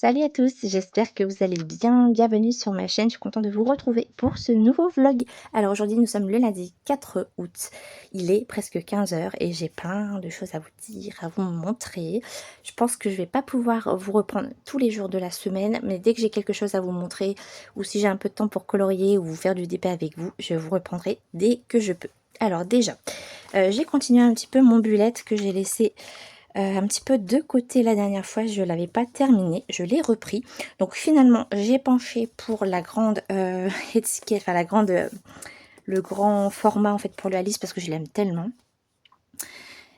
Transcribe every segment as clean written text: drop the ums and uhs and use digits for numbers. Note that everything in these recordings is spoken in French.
Salut à tous, j'espère que vous allez bien. Bienvenue sur ma chaîne, je suis contente de vous retrouver pour ce nouveau vlog. Alors aujourd'hui nous sommes le lundi 4 août, il est presque 15 h et j'ai plein de choses à vous dire, à vous montrer. Je pense que je vais pas pouvoir vous reprendre tous les jours de la semaine, mais dès que j'ai quelque chose à vous montrer ou si j'ai un peu de temps pour colorier ou vous faire du DP avec vous, je vous reprendrai dès que je peux. Alors déjà, j'ai continué un petit peu mon bullet que j'ai laissé un petit peu de côté la dernière fois, je l'avais pas terminé, je l'ai repris. Donc finalement, j'ai penché pour la grande étiquette, enfin la grande, le grand format en fait pour la liste parce que je l'aime tellement.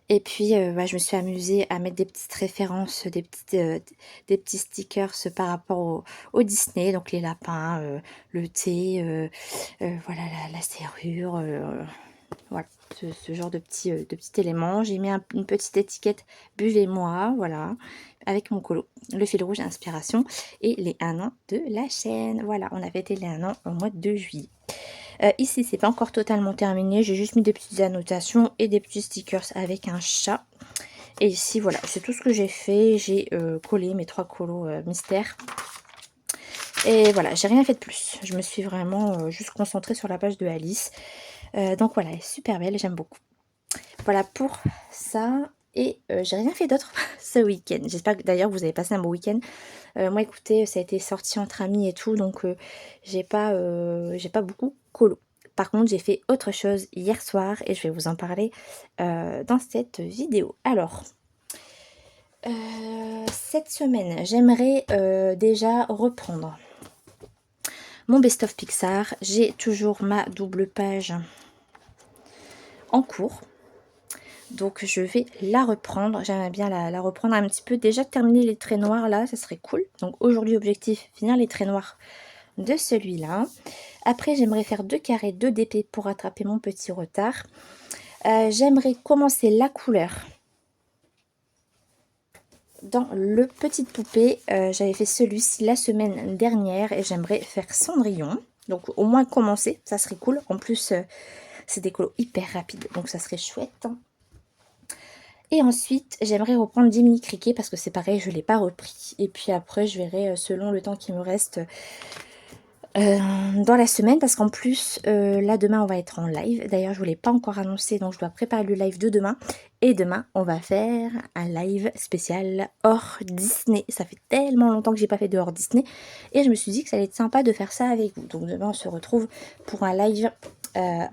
Et puis je me suis amusée à mettre des petites références, des petits stickers par rapport au Disney, donc les lapins, le thé, voilà la serrure, voilà, ce genre de petits éléments. J'ai mis une petite étiquette buvez-moi, voilà, avec mon colo, le fil rouge inspiration et les 1 an de la chaîne. Voilà, on a fêté les 1 an au mois de juillet. Ici, c'est pas encore totalement terminé. J'ai juste mis des petites annotations et des petits stickers avec un chat. Et ici, voilà, c'est tout ce que j'ai fait. J'ai collé mes 3 colos mystères. Et voilà, j'ai rien fait de plus. Je me suis vraiment juste concentrée sur la page de Alice. Donc voilà, elle est super belle, j'aime beaucoup. Voilà pour ça. Et j'ai rien fait d'autre ce week-end. J'espère que d'ailleurs vous avez passé un beau week-end. Moi écoutez, ça a été sorti entre amis et tout, donc j'ai pas beaucoup colo. Par contre, j'ai fait autre chose hier soir et je vais vous en parler dans cette vidéo. Alors, cette semaine, j'aimerais déjà reprendre mon best-of Pixar. J'ai toujours ma double page en cours. Donc je vais la reprendre, j'aimerais bien la reprendre un petit peu, déjà terminer les traits noirs là, ça serait cool. Donc aujourd'hui objectif, finir les traits noirs de celui-là. Après j'aimerais faire 2 carrés, 2 DP pour rattraper mon petit retard. J'aimerais commencer la couleur dans le petite poupée. J'avais fait celui-ci la semaine dernière et j'aimerais faire Cendrillon. Donc au moins commencer, ça serait cool. En plus c'est des colos hyper rapides, donc ça serait chouette. Et ensuite, j'aimerais reprendre Jiminy Cricket parce que c'est pareil, je ne l'ai pas repris. Et puis après, je verrai selon le temps qui me reste dans la semaine. Parce qu'en plus, là, demain, on va être en live. D'ailleurs, je ne vous l'ai pas encore annoncé, donc je dois préparer le live de demain. Et demain, on va faire un live spécial hors Disney. Ça fait tellement longtemps que j'ai pas fait de hors Disney. Et je me suis dit que ça allait être sympa de faire ça avec vous. Donc demain, on se retrouve pour un live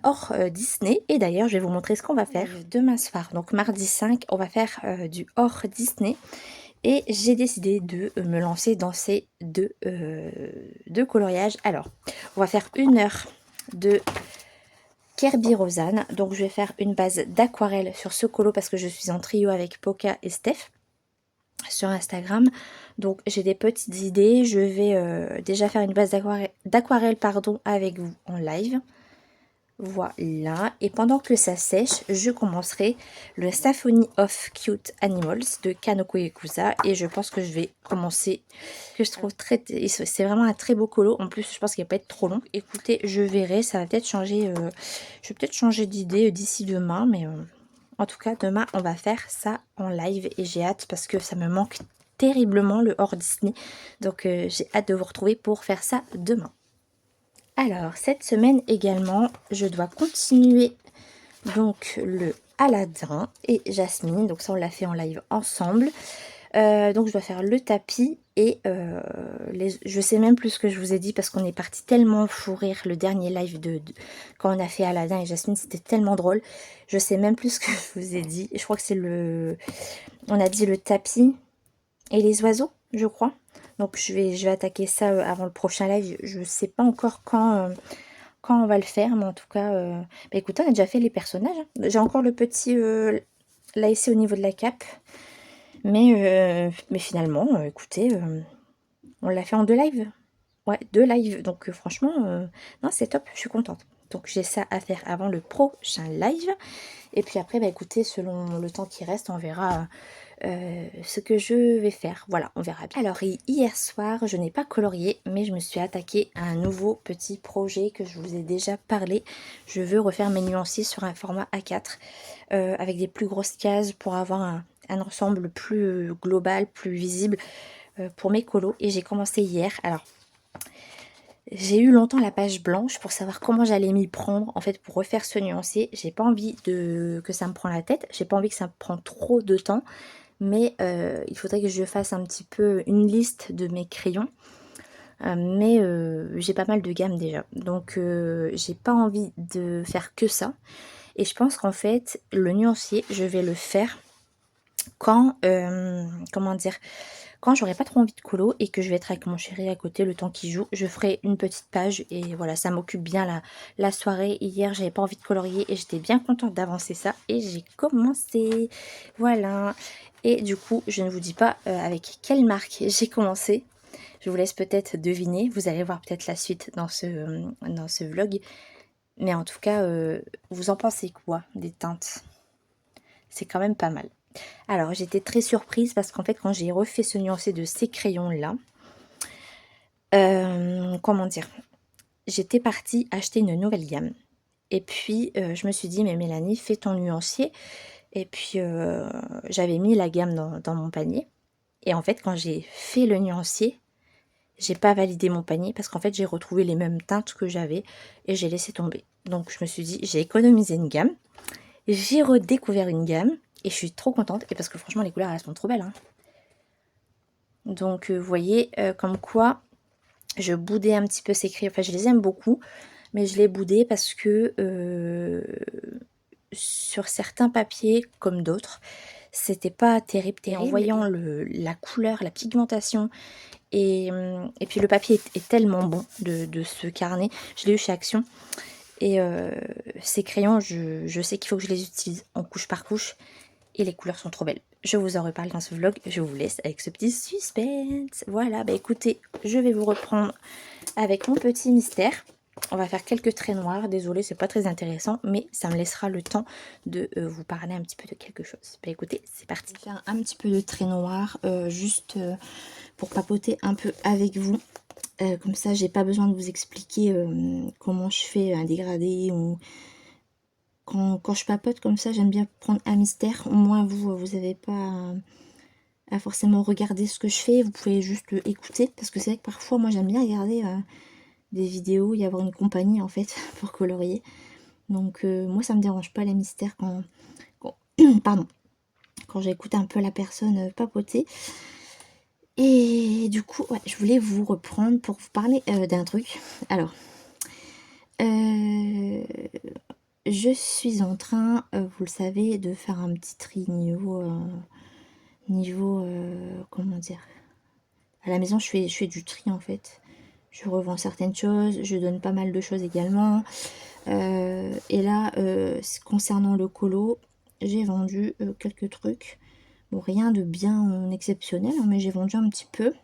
hors Disney. Et d'ailleurs, je vais vous montrer ce qu'on va faire demain soir. Donc mardi 5, on va faire du hors Disney. Et j'ai décidé de me lancer dans ces deux coloriages. Alors, on va faire 1 heure de Kerby Rosanne. Donc, je vais faire une base d'aquarelle sur ce colo parce que je suis en trio avec Poca et Steph sur Instagram. Donc, j'ai des petites idées. Je vais déjà faire une base d'aquarelle avec vous en live. Voilà, et pendant que ça sèche, je commencerai le Symphony of Cute Animals de Kanoko Yakuza. Et je pense que je vais commencer, que je trouve c'est vraiment un très beau colo. En plus, je pense qu'il va pas être trop long. Écoutez, je verrai, ça va peut-être changer, je vais peut-être changer d'idée d'ici demain. Mais en tout cas, demain, on va faire ça en live et j'ai hâte parce que ça me manque terriblement le hors Disney. Donc, j'ai hâte de vous retrouver pour faire ça demain. Alors, cette semaine également, je dois continuer donc le Aladdin et Jasmine. Donc ça, on l'a fait en live ensemble. Donc je dois faire le tapis et je sais même plus ce que je vous ai dit parce qu'on est parti tellement fou rire le dernier live quand on a fait Aladdin et Jasmine. C'était tellement drôle. Je sais même plus ce que je vous ai dit. Je crois que c'est on a dit le tapis et les oiseaux, je crois. Donc je vais attaquer ça avant le prochain live. Je ne sais pas encore quand on va le faire, mais en tout cas, bah écoutez, on a déjà fait les personnages. J'ai encore le petit lacé au niveau de la cape. Mais finalement, écoutez, on l'a fait en 2 lives. Ouais, 2 lives. Donc franchement, non, c'est top, je suis contente. Donc j'ai ça à faire avant le prochain live. Et puis après, bah écoutez, selon le temps qui reste, on verra ce que je vais faire. Voilà, on verra bien. Alors hier soir, je n'ai pas colorié, mais je me suis attaquée à un nouveau petit projet que je vous ai déjà parlé. Je veux refaire mes nuanciers sur un format A4 avec des plus grosses cases pour avoir un ensemble plus global, plus visible. pour mes colos et j'ai commencé hier. Alors, j'ai eu longtemps la page blanche pour savoir comment j'allais m'y prendre, en fait, pour refaire ce nuancier. J'ai pas envie que ça me prend la tête, j'ai pas envie que ça me prend trop de temps, mais il faudrait que je fasse un petit peu une liste de mes crayons. Mais j'ai pas mal de gammes déjà, donc j'ai pas envie de faire que ça. Et je pense qu'en fait, le nuancier, je vais le faire quand, comment dire? Quand j'aurai pas trop envie de colo et que je vais être avec mon chéri à côté le temps qu'il joue, je ferai une petite page et voilà, ça m'occupe bien la soirée. Hier, j'avais pas envie de colorier et j'étais bien contente d'avancer ça et j'ai commencé. Voilà. Et du coup, je ne vous dis pas avec quelle marque j'ai commencé. Je vous laisse peut-être deviner. Vous allez voir peut-être la suite dans ce vlog. Mais en tout cas, vous en pensez quoi des teintes? C'est quand même pas mal. Alors, j'étais très surprise parce qu'en fait, quand j'ai refait ce nuancé de ces crayons-là, comment dire? J'étais partie acheter une nouvelle gamme. Et puis, je me suis dit: «Mais Mélanie, fais ton nuancier». Et puis, j'avais mis la gamme dans mon panier. Et en fait, quand j'ai fait le nuancier, j'ai pas validé mon panier parce qu'en fait, j'ai retrouvé les mêmes teintes que j'avais et j'ai laissé tomber. Donc, je me suis dit: «J'ai économisé une gamme». J'ai redécouvert une gamme et je suis trop contente et parce que franchement, les couleurs, elles sont trop belles, hein. Donc, vous voyez, comme quoi je boudais un petit peu ces crayons. Enfin, je les aime beaucoup, mais je les boudais parce que sur certains papiers, comme d'autres, c'était pas terrible. Et en voyant la couleur, la pigmentation, et puis le papier est tellement bon de ce carnet. Je l'ai eu chez Action. Et ces crayons, je sais qu'il faut que je les utilise en couche par couche. Et les couleurs sont trop belles. Je vous en reparle dans ce vlog. Je vous laisse avec ce petit suspense. Voilà, bah écoutez, je vais vous reprendre avec mon petit mystère. On va faire quelques traits noirs. Désolée, c'est pas très intéressant, mais ça me laissera le temps de vous parler un petit peu de quelque chose. Bah écoutez, c'est parti. Je vais faire un petit peu de traits noirs, juste pour papoter un peu avec vous. Comme ça, j'ai pas besoin de vous expliquer comment je fais un dégradé ou quand je papote comme ça, j'aime bien prendre un mystère. Au moins, vous n'avez pas à forcément regarder ce que je fais. Vous pouvez juste écouter. Parce que c'est vrai que parfois, moi, j'aime bien regarder des vidéos, y avoir une compagnie, en fait, pour colorier. Donc, moi, ça me dérange pas les mystères pardon, quand j'écoute un peu la personne papoter. Et du coup, ouais, je voulais vous reprendre pour vous parler d'un truc. Alors, je suis en train, vous le savez, de faire un petit tri niveau, comment dire, à la maison je fais du tri en fait. Je revends certaines choses, je donne pas mal de choses également. Et là, concernant le colo, j'ai vendu quelques trucs. Bon, rien de bien exceptionnel, hein, mais j'ai vendu un petit peu.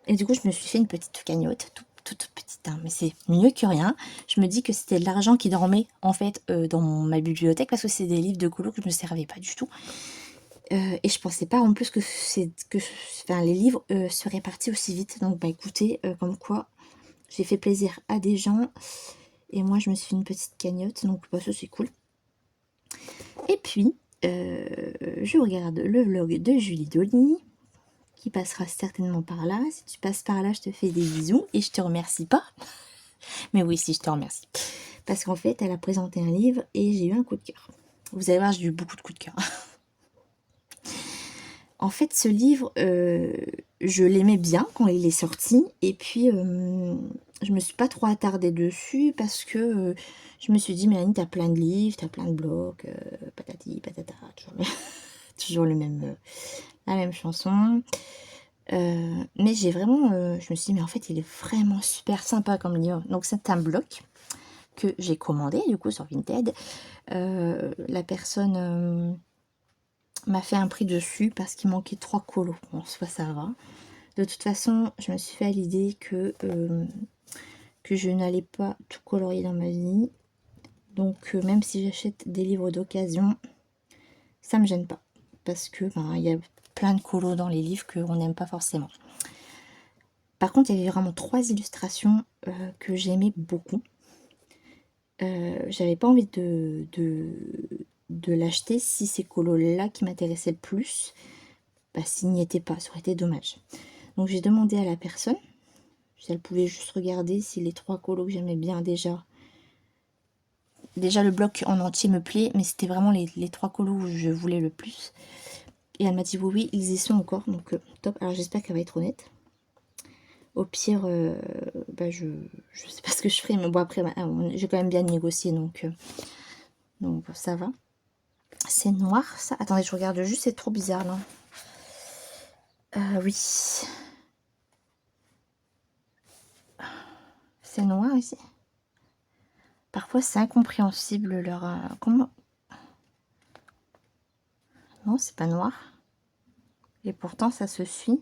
Et du coup, je me suis fait une petite cagnotte, toute petite, hein, mais c'est mieux que rien. Je me dis que c'était de l'argent qui dormait, en fait, dans ma bibliothèque, parce que c'est des livres de colo que je ne me servais pas du tout. Et je pensais pas en plus que les livres seraient partis aussi vite. Donc, bah écoutez, comme quoi, j'ai fait plaisir à des gens. Et moi, je me suis fait une petite cagnotte, donc bah, ça c'est cool. Et puis, je regarde le vlog de Julie Dolly, qui passera certainement par là. Si tu passes par là, je te fais des bisous et je te remercie pas. Mais oui, si, je te remercie. Parce qu'en fait, elle a présenté un livre et j'ai eu un coup de cœur. Vous allez voir, j'ai eu beaucoup de coups de cœur. En fait, ce livre, je l'aimais bien quand il est sorti. Et puis, je me suis pas trop attardée dessus parce que je me suis dit, Mélanie, t'as plein de livres, t'as plein de blogs, patati, patata, toujours la même chanson. Mais j'ai vraiment, je me suis dit, mais en fait, il est vraiment super sympa comme livre. Donc, c'est un bloc que j'ai commandé, du coup, sur Vinted. La personne m'a fait un prix dessus parce qu'il manquait 3 colos. Bon, soit ça va. De toute façon, je me suis fait à l'idée que je n'allais pas tout colorier dans ma vie. Donc, même si j'achète des livres d'occasion, ça me gêne pas. Parce que ben, y a plein de colos dans les livres qu'on n'aime pas forcément. Par contre, il y avait vraiment 3 illustrations que j'aimais beaucoup. J'avais pas envie de l'acheter si c'est colos là qui m'intéressaient le plus. bah, s'il n'y était pas, ça aurait été dommage. Donc j'ai demandé à la personne si elle pouvait juste regarder si les 3 colos que j'aimais bien déjà. Déjà le bloc en entier me plaît, mais c'était vraiment les 3 colos où je voulais le plus. Et elle m'a dit oui, oui, ils y sont encore, donc top. Alors j'espère qu'elle va être honnête. Au pire, bah, je sais pas ce que je ferai, mais bon après, bah, j'ai quand même bien négocié, donc ça va. C'est noir ça. Attendez, je regarde juste, c'est trop bizarre là. Oui. C'est noir ici. Parfois c'est incompréhensible leur... comment... Non, c'est pas noir. Et pourtant ça se suit.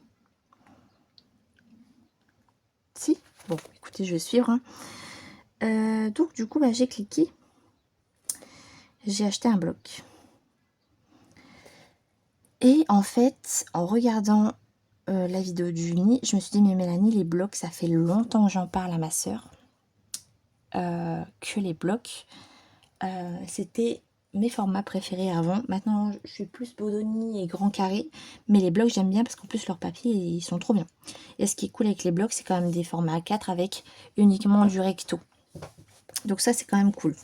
Si. Bon, écoutez, je vais suivre. Hein. Donc du coup, bah, j'ai cliqué. J'ai acheté un bloc. Et en fait, en regardant la vidéo de Julie, je me suis dit, mais Mélanie, les blocs, ça fait longtemps que j'en parle à ma soeur. Que les blocs, c'était mes formats préférés avant. Maintenant, je suis plus Bodoni et grand carré. Mais les blocs, j'aime bien parce qu'en plus, leurs papiers, ils sont trop bien. Et ce qui est cool avec les blocs, c'est quand même des formats A4 avec uniquement du recto. Donc ça, c'est quand même cool.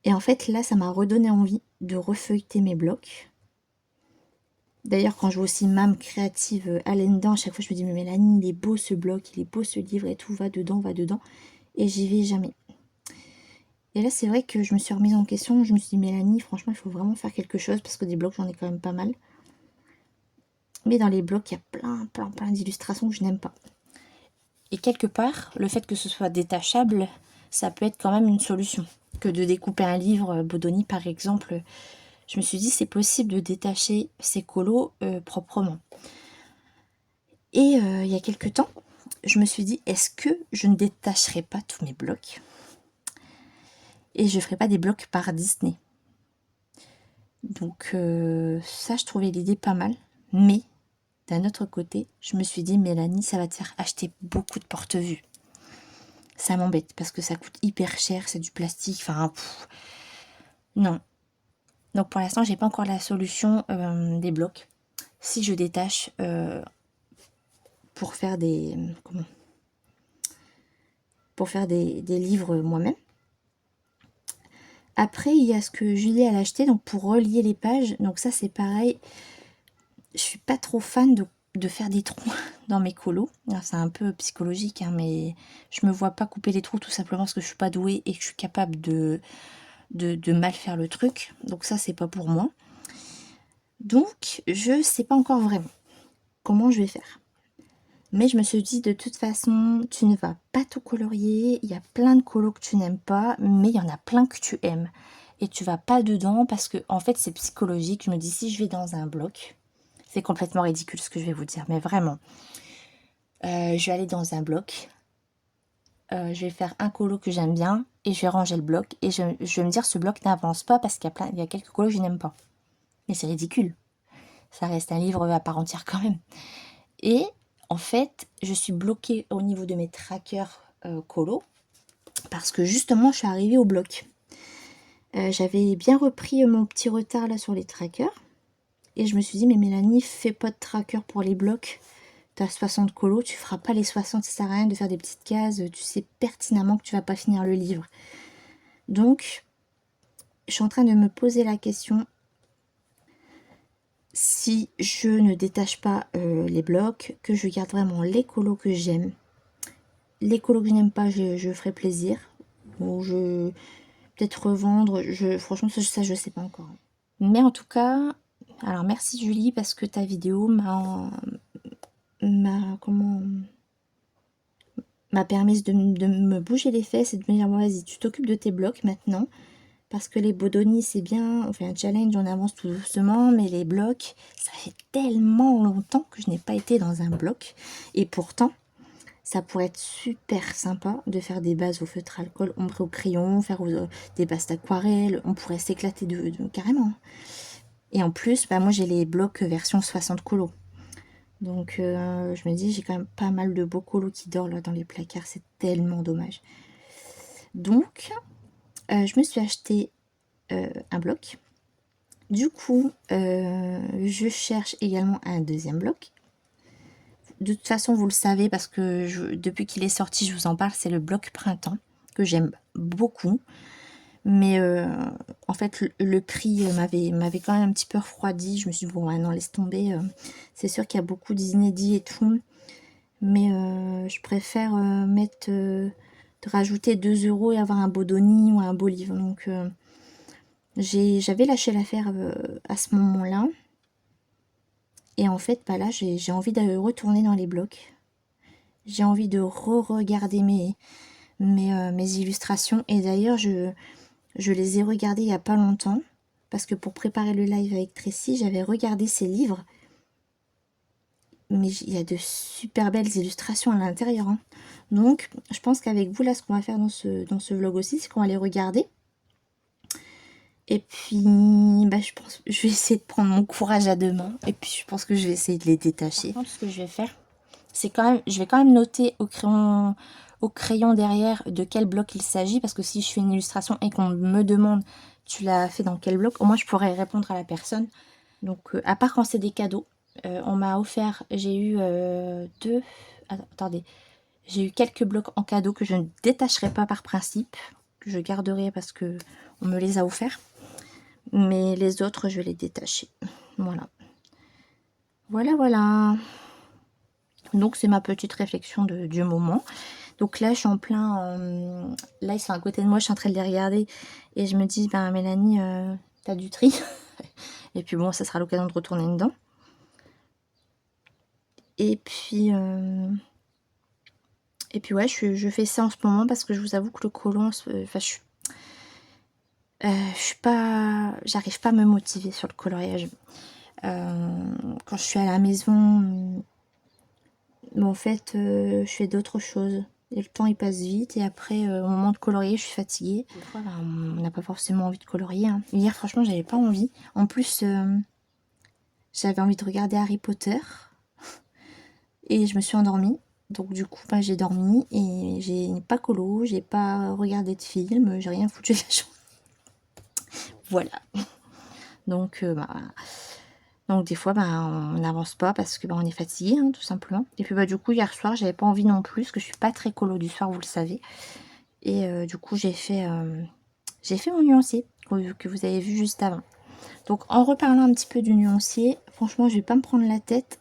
Et en fait, là, ça m'a redonné envie de refeuilleter mes blocs. D'ailleurs, quand je vois aussi Mam Créative à l'endant, à chaque fois, je me dis, mais Mélanie, il est beau ce bloc, il est beau ce livre et tout, va dedans, va dedans. Et j'y vais jamais. Et là, c'est vrai que je me suis remise en question. Je me suis dit, Mélanie, franchement, il faut vraiment faire quelque chose parce que des blocs, j'en ai quand même pas mal. Mais dans les blocs, il y a plein d'illustrations que je n'aime pas. Et quelque part, le fait que ce soit détachable, ça peut être quand même une solution. Que de découper un livre, Bodoni par exemple, je me suis dit, c'est possible de détacher ces colos proprement. Et il y a quelques temps, je me suis dit, est-ce que je ne détacherai pas tous mes blocs et je ne ferai pas des blocs par Disney. Donc ça, je trouvais l'idée pas mal. Mais d'un autre côté, je me suis dit, Mélanie, ça va te faire acheter beaucoup de porte-vues. Ça m'embête parce que ça coûte hyper cher, c'est du plastique, enfin, non. Donc pour l'instant, j'ai pas encore la solution des blocs. Si je détache pour faire des... comment ? Pour faire des livres moi-même. Après, il y a ce que Julie a acheté, donc pour relier les pages. Donc ça, c'est pareil. Je suis pas trop fan de faire des trous dans mes colos. C'est un peu psychologique, hein, mais je me vois pas couper les trous tout simplement parce que je suis pas douée et que je suis capable de mal faire le truc. Donc ça, c'est pas pour moi. Donc, je sais pas encore vraiment comment je vais faire. Mais je me suis dit, de toute façon, tu ne vas pas tout colorier. Il y a plein de colos que tu n'aimes pas, mais il y en a plein que tu aimes. Et tu vas pas dedans parce que, en fait, c'est psychologique. Je me dis, si je vais dans un bloc, c'est complètement ridicule ce que je vais vous dire, mais vraiment. Je vais aller dans un bloc. Je vais faire un colo que j'aime bien et je vais ranger le bloc. Et je vais me dire, ce bloc n'avance pas parce qu'il y a quelques colos que je n'aime pas. Mais c'est ridicule. Ça reste un livre à part entière quand même. Et en fait, je suis bloquée au niveau de mes trackers colo parce que justement, je suis arrivée au bloc. J'avais bien repris mon petit retard là sur les trackers et je me suis dit, mais Mélanie, fais pas de tracker pour les blocs. T'as 60 colos, tu feras pas les 60, ça sert à rien de faire des petites cases, tu sais pertinemment que tu vas pas finir le livre. Donc, je suis en train de me poser la question si je ne détache pas les blocs, que je garde vraiment les colos que j'aime. Les colos que je n'aime pas, je ferai plaisir. Ou je peut-être revendre. Franchement, ça, je sais pas encore. Mais en tout cas, alors merci Julie parce que ta vidéo m'a permis de me bouger les fesses et de me dire, bon, vas-y, tu t'occupes de tes blocs maintenant. Parce que les Bodoni, c'est bien, on fait un challenge, on avance tout doucement, mais les blocs, ça fait tellement longtemps que je n'ai pas été dans un bloc. Et pourtant, ça pourrait être super sympa de faire des bases au feutre alcool, ombré au crayon, faire des bases d'aquarelle, on pourrait s'éclater carrément. Et en plus, bah, moi j'ai les blocs version 60 colo. Donc je me dis, j'ai quand même pas mal de beaux colos qui dorment là dans les placards, c'est tellement dommage. Donc, je me suis acheté un bloc. Du coup, je cherche également un deuxième bloc. De toute façon, vous le savez parce que depuis qu'il est sorti, je vous en parle, c'est le bloc printemps que j'aime beaucoup. Mais en fait, le prix m'avait quand même un petit peu refroidi. Je me suis dit, bon, ouais, non, laisse tomber. C'est sûr qu'il y a beaucoup d'inédits et tout. Mais je préfère de rajouter 2 euros et avoir un beau Donny ou un beau livre. Donc, j'avais lâché l'affaire à ce moment-là. Et en fait, bah là, j'ai envie de retourner dans les blocs. J'ai envie de re-regarder mes illustrations. Et d'ailleurs, je les ai regardées il n'y a pas longtemps. Parce que pour préparer le live avec Tracy, j'avais regardé ses livres. Mais il y a de super belles illustrations à l'intérieur. Hein. Donc, je pense qu'avec vous, là, ce qu'on va faire dans ce vlog aussi, c'est qu'on va les regarder. Et puis, bah, je vais essayer de prendre mon courage à deux mains. Et puis, je pense que je vais essayer de les détacher. Par contre, ce que je vais faire, c'est je vais quand même noter au crayon derrière de quel bloc il s'agit. Parce que si je fais une illustration et qu'on me demande, tu l'as fait dans quel bloc, au moins, je pourrais répondre à la personne. Donc, à part quand c'est des cadeaux, on m'a offert, j'ai eu deux... Attendez, j'ai eu quelques blocs en cadeau que je ne détacherai pas par principe, que je garderai parce que on me les a offerts. Mais les autres, je vais les détacher. Voilà. Voilà. Donc, c'est ma petite réflexion du moment. Donc là, je suis en plein... là, ils sont à côté de moi, je suis en train de les regarder. Et je me dis, ben Mélanie, t'as du tri. Et puis bon, ça sera l'occasion de retourner dedans. Et puis ouais, je fais ça en ce moment parce que je vous avoue que le colon, enfin, je suis pas, j'arrive pas à me motiver sur le coloriage. Quand je suis à la maison, en fait, je fais d'autres choses. Et le temps il passe vite et après au moment de colorier je suis fatiguée. Des fois ben, on n'a pas forcément envie de colorier. Hein. Hier franchement j'avais pas envie. En plus j'avais envie de regarder Harry Potter et je me suis endormie. Donc du coup ben, j'ai dormi et j'ai pas colo, j'ai pas regardé de film, j'ai rien foutu de la journée. Voilà. Donc donc des fois on n'avance pas parce que on est fatigué hein, tout simplement. Et puis du coup hier soir j'avais pas envie non plus parce que je suis pas très colo du soir, vous le savez. Et du coup j'ai fait mon nuancier que vous avez vu juste avant. Donc en reparlant un petit peu du nuancier, franchement je vais pas me prendre la tête.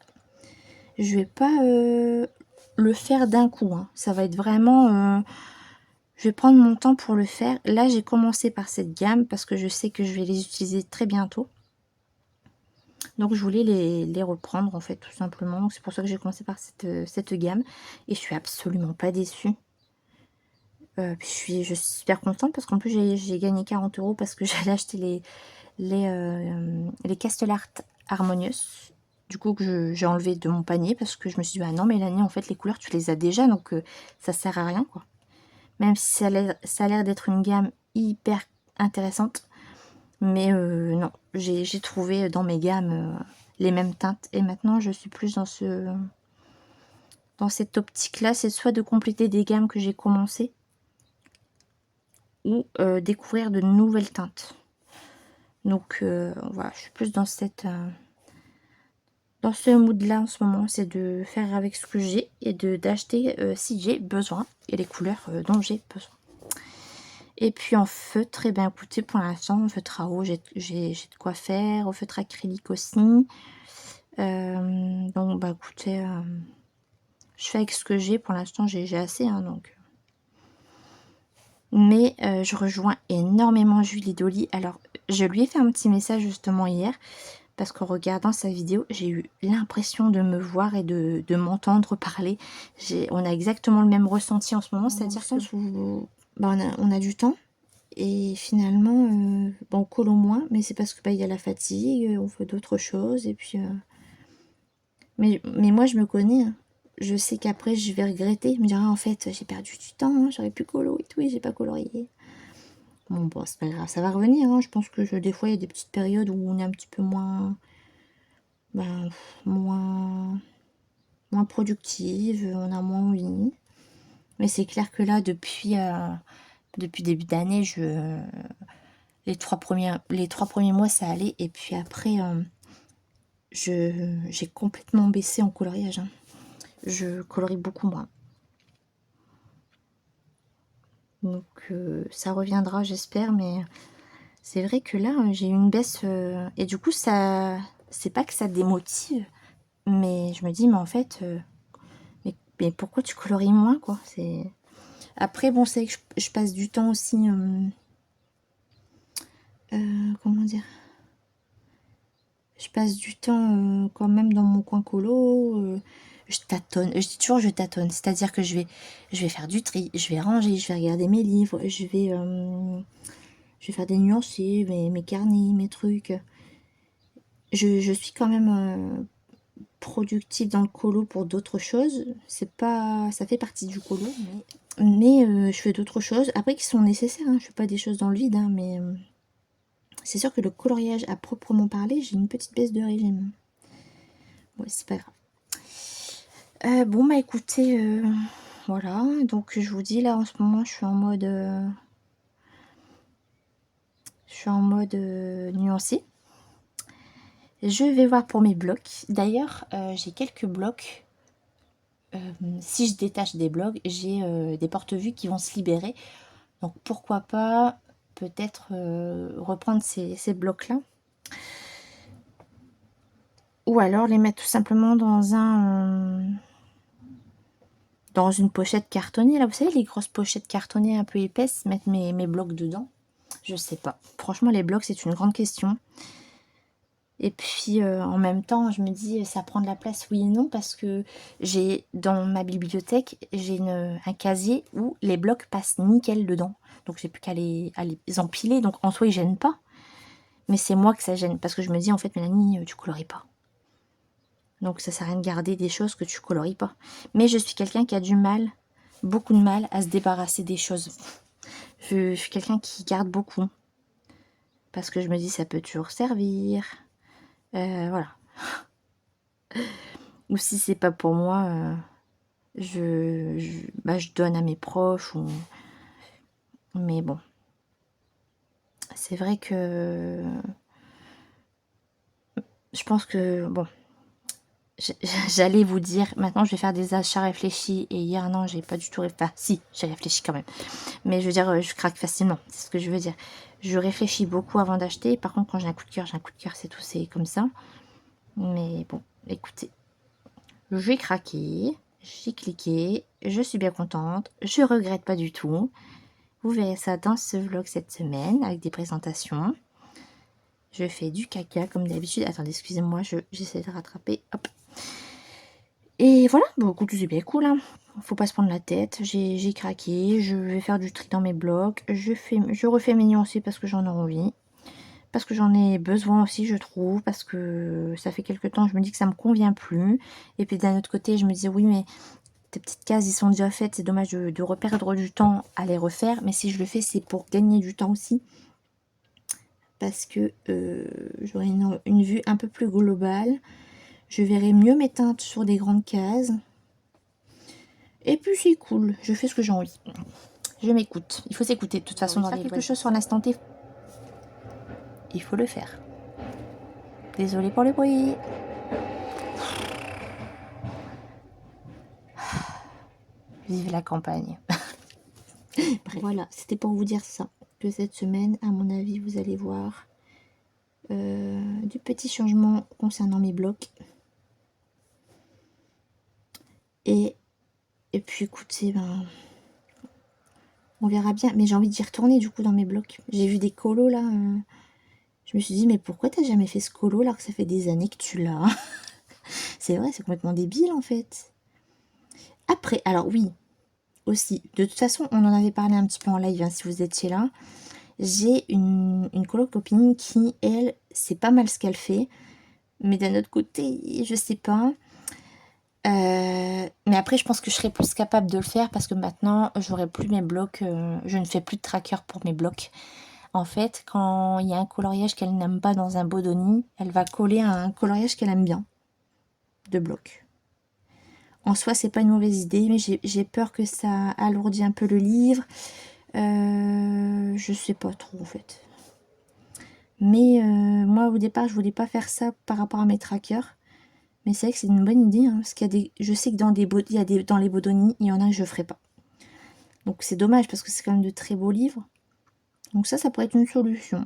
Je vais pas le faire d'un coup. Hein. Ça va être vraiment... je vais prendre mon temps pour le faire. Là j'ai commencé par cette gamme parce que je sais que je vais les utiliser très bientôt. Donc je voulais les reprendre en fait tout simplement. Donc c'est pour ça que j'ai commencé par cette gamme. Et je suis absolument pas déçue. Puis je suis super contente parce qu'en plus j'ai gagné 40 € parce que j'allais acheter les Castellart Harmonious. Du coup que j'ai enlevé de mon panier parce que je me suis dit bah non Mélanie en fait les couleurs tu les as déjà donc ça sert à rien quoi. Même si ça a l'air d'être une gamme hyper intéressante. Mais non, j'ai trouvé dans mes gammes les mêmes teintes. Et maintenant, je suis plus dans cette optique-là. C'est soit de compléter des gammes que j'ai commencé ou découvrir de nouvelles teintes. Donc voilà, je suis plus dans dans ce mood-là en ce moment. C'est de faire avec ce que j'ai et d'acheter si j'ai besoin et les couleurs dont j'ai besoin. Et puis en feutre, et bien écoutez, pour l'instant, en feutre à eau, j'ai de quoi faire. Au feutre acrylique aussi. Donc bah écoutez, je fais avec ce que j'ai. Pour l'instant, j'ai assez, hein, donc. Mais je rejoins énormément Julie Dolly. Alors, je lui ai fait un petit message justement hier. Parce qu'en regardant sa vidéo, j'ai eu l'impression de me voir et de m'entendre parler. On a exactement le même ressenti en ce moment. C'est-à-dire que bah, on a du temps. Et finalement, on colle au moins, mais c'est parce que il y a la fatigue, on fait d'autres choses, et puis... Mais moi, je me connais, hein. Je sais qu'après, je vais regretter, je me dire, ah, en fait, j'ai perdu du temps, hein, j'aurais pu colo et tout, et j'ai pas colorié. Bon, c'est pas grave, ça va revenir, hein. Je pense que des fois, il y a des petites périodes où on est un petit peu moins... moins productive, on a moins envie. Mais c'est clair que là, depuis début d'année, Les 3 premiers mois, ça allait. Et puis après, j'ai complètement baissé en coloriage. Hein. Je colorie beaucoup moins. Donc, ça reviendra, j'espère. Mais c'est vrai que là, j'ai eu une baisse. Et du coup, ça, c'est pas que ça démotive. Mais je me dis, mais en fait, mais pourquoi tu colories moins, quoi? C'est... Après, bon, c'est que je passe du temps aussi... comment dire? Je passe du temps quand même dans mon coin colo. Je tâtonne. Je dis toujours je tâtonne. C'est-à-dire que je vais faire du tri, je vais ranger, je vais regarder mes livres, je vais faire des nuanciers, mes carnets, mes trucs. Je suis quand même productive dans le colo pour d'autres choses. C'est pas, ça fait partie du colo, mais je fais d'autres choses. Après qui sont nécessaires. Hein. Je fais pas des choses dans le vide, hein, mais c'est sûr que le coloriage à proprement parler, j'ai une petite baisse de régime. Ouais, c'est pas grave. Bon, bah écoutez, voilà. Donc je vous dis là en ce moment, je suis en mode nuancé. Je vais voir pour mes blocs. D'ailleurs, j'ai quelques blocs. Si je détache des blocs, j'ai des porte-vues qui vont se libérer. Donc pourquoi pas peut-être reprendre ces blocs-là. Ou alors les mettre tout simplement dans une pochette cartonnée. Là, vous savez, les grosses pochettes cartonnées un peu épaisses, mettre mes blocs dedans. Je sais pas. Franchement, les blocs, c'est une grande question. Et puis, en même temps, je me dis, ça prend de la place, oui et non, parce que j'ai, dans ma bibliothèque, j'ai un casier où les blocs passent nickel dedans. Donc, j'ai plus qu'à les empiler. Donc, en soi, ils gênent pas. Mais c'est moi que ça gêne, parce que je me dis, en fait, Mélanie, tu colories pas. Donc, ça sert à rien de garder des choses que tu colories pas. Mais je suis quelqu'un qui a du mal, beaucoup de mal, à se débarrasser des choses. Je suis quelqu'un qui garde beaucoup. Parce que je me dis, ça peut toujours servir. Voilà. Ou si c'est pas pour moi, je donne à mes proches. Mais bon. C'est vrai que... Je pense que... Bon. J'allais vous dire, maintenant je vais faire des achats réfléchis. Et hier, non, j'ai pas du tout réfléchi. Enfin, si, j'ai réfléchi quand même. Mais je veux dire, je craque facilement. C'est ce que je veux dire. Je réfléchis beaucoup avant d'acheter. Par contre, quand j'ai un coup de cœur, c'est tout. C'est comme ça. Mais bon, écoutez. J'ai craqué. J'ai cliqué. Je suis bien contente. Je regrette pas du tout. Vous verrez ça dans ce vlog cette semaine avec des présentations. Je fais du caca comme d'habitude. Attendez, excusez-moi, j'essaie de rattraper. Hop. Et voilà, bon, écoute, c'est bien cool. Hein. Faut pas se prendre la tête. J'ai craqué. Je vais faire du tri dans mes blocs. Je refais mes nuanciers parce que j'en ai envie. Parce que j'en ai besoin aussi, je trouve. Parce que ça fait quelques temps, je me dis que ça me convient plus. Et puis d'un autre côté, je me dis oui, mais tes petites cases, ils sont déjà faites. C'est dommage de reperdre du temps à les refaire. Mais si je le fais, c'est pour gagner du temps aussi. Parce que j'aurai une vue un peu plus globale. Je verrai mieux mes teintes sur des grandes cases. Et puis c'est cool, je fais ce que j'ai envie. Je m'écoute. Il faut s'écouter de toute façon dans les quelque chose sur l'instant T. Il faut le faire. Désolée pour le bruit. Vive la campagne. Voilà, c'était pour vous dire ça. Que cette semaine, à mon avis, vous allez voir du petit changement concernant mes blocs. Et puis écoutez, on verra bien. Mais j'ai envie d'y retourner du coup dans mes blocs. J'ai vu des colos là. Je me suis dit, mais pourquoi t'as jamais fait ce colo alors que ça fait des années que tu l'as? C'est vrai, c'est complètement débile en fait. Après, alors oui, aussi, de toute façon, on en avait parlé un petit peu en live, hein, si vous étiez là. J'ai une coloc copine qui, elle, c'est pas mal ce qu'elle fait. Mais d'un autre côté, je sais pas. Mais après, je pense que je serais plus capable de le faire parce que maintenant, j'aurai plus mes blocs. Je ne fais plus de tracker pour mes blocs. En fait, quand il y a un coloriage qu'elle n'aime pas dans un bodoni, elle va coller à un coloriage qu'elle aime bien. De blocs. En soi, c'est pas une mauvaise idée, mais j'ai peur que ça alourdit un peu le livre. Je sais pas trop, en fait. Mais moi, au départ, je voulais pas faire ça par rapport à mes trackers. Mais c'est vrai que c'est une bonne idée, hein, parce qu'il y a des, je sais que dans dans les Bodoni, il y en a que je ferai pas. Donc c'est dommage parce que c'est quand même de très beaux livres. Donc ça pourrait être une solution.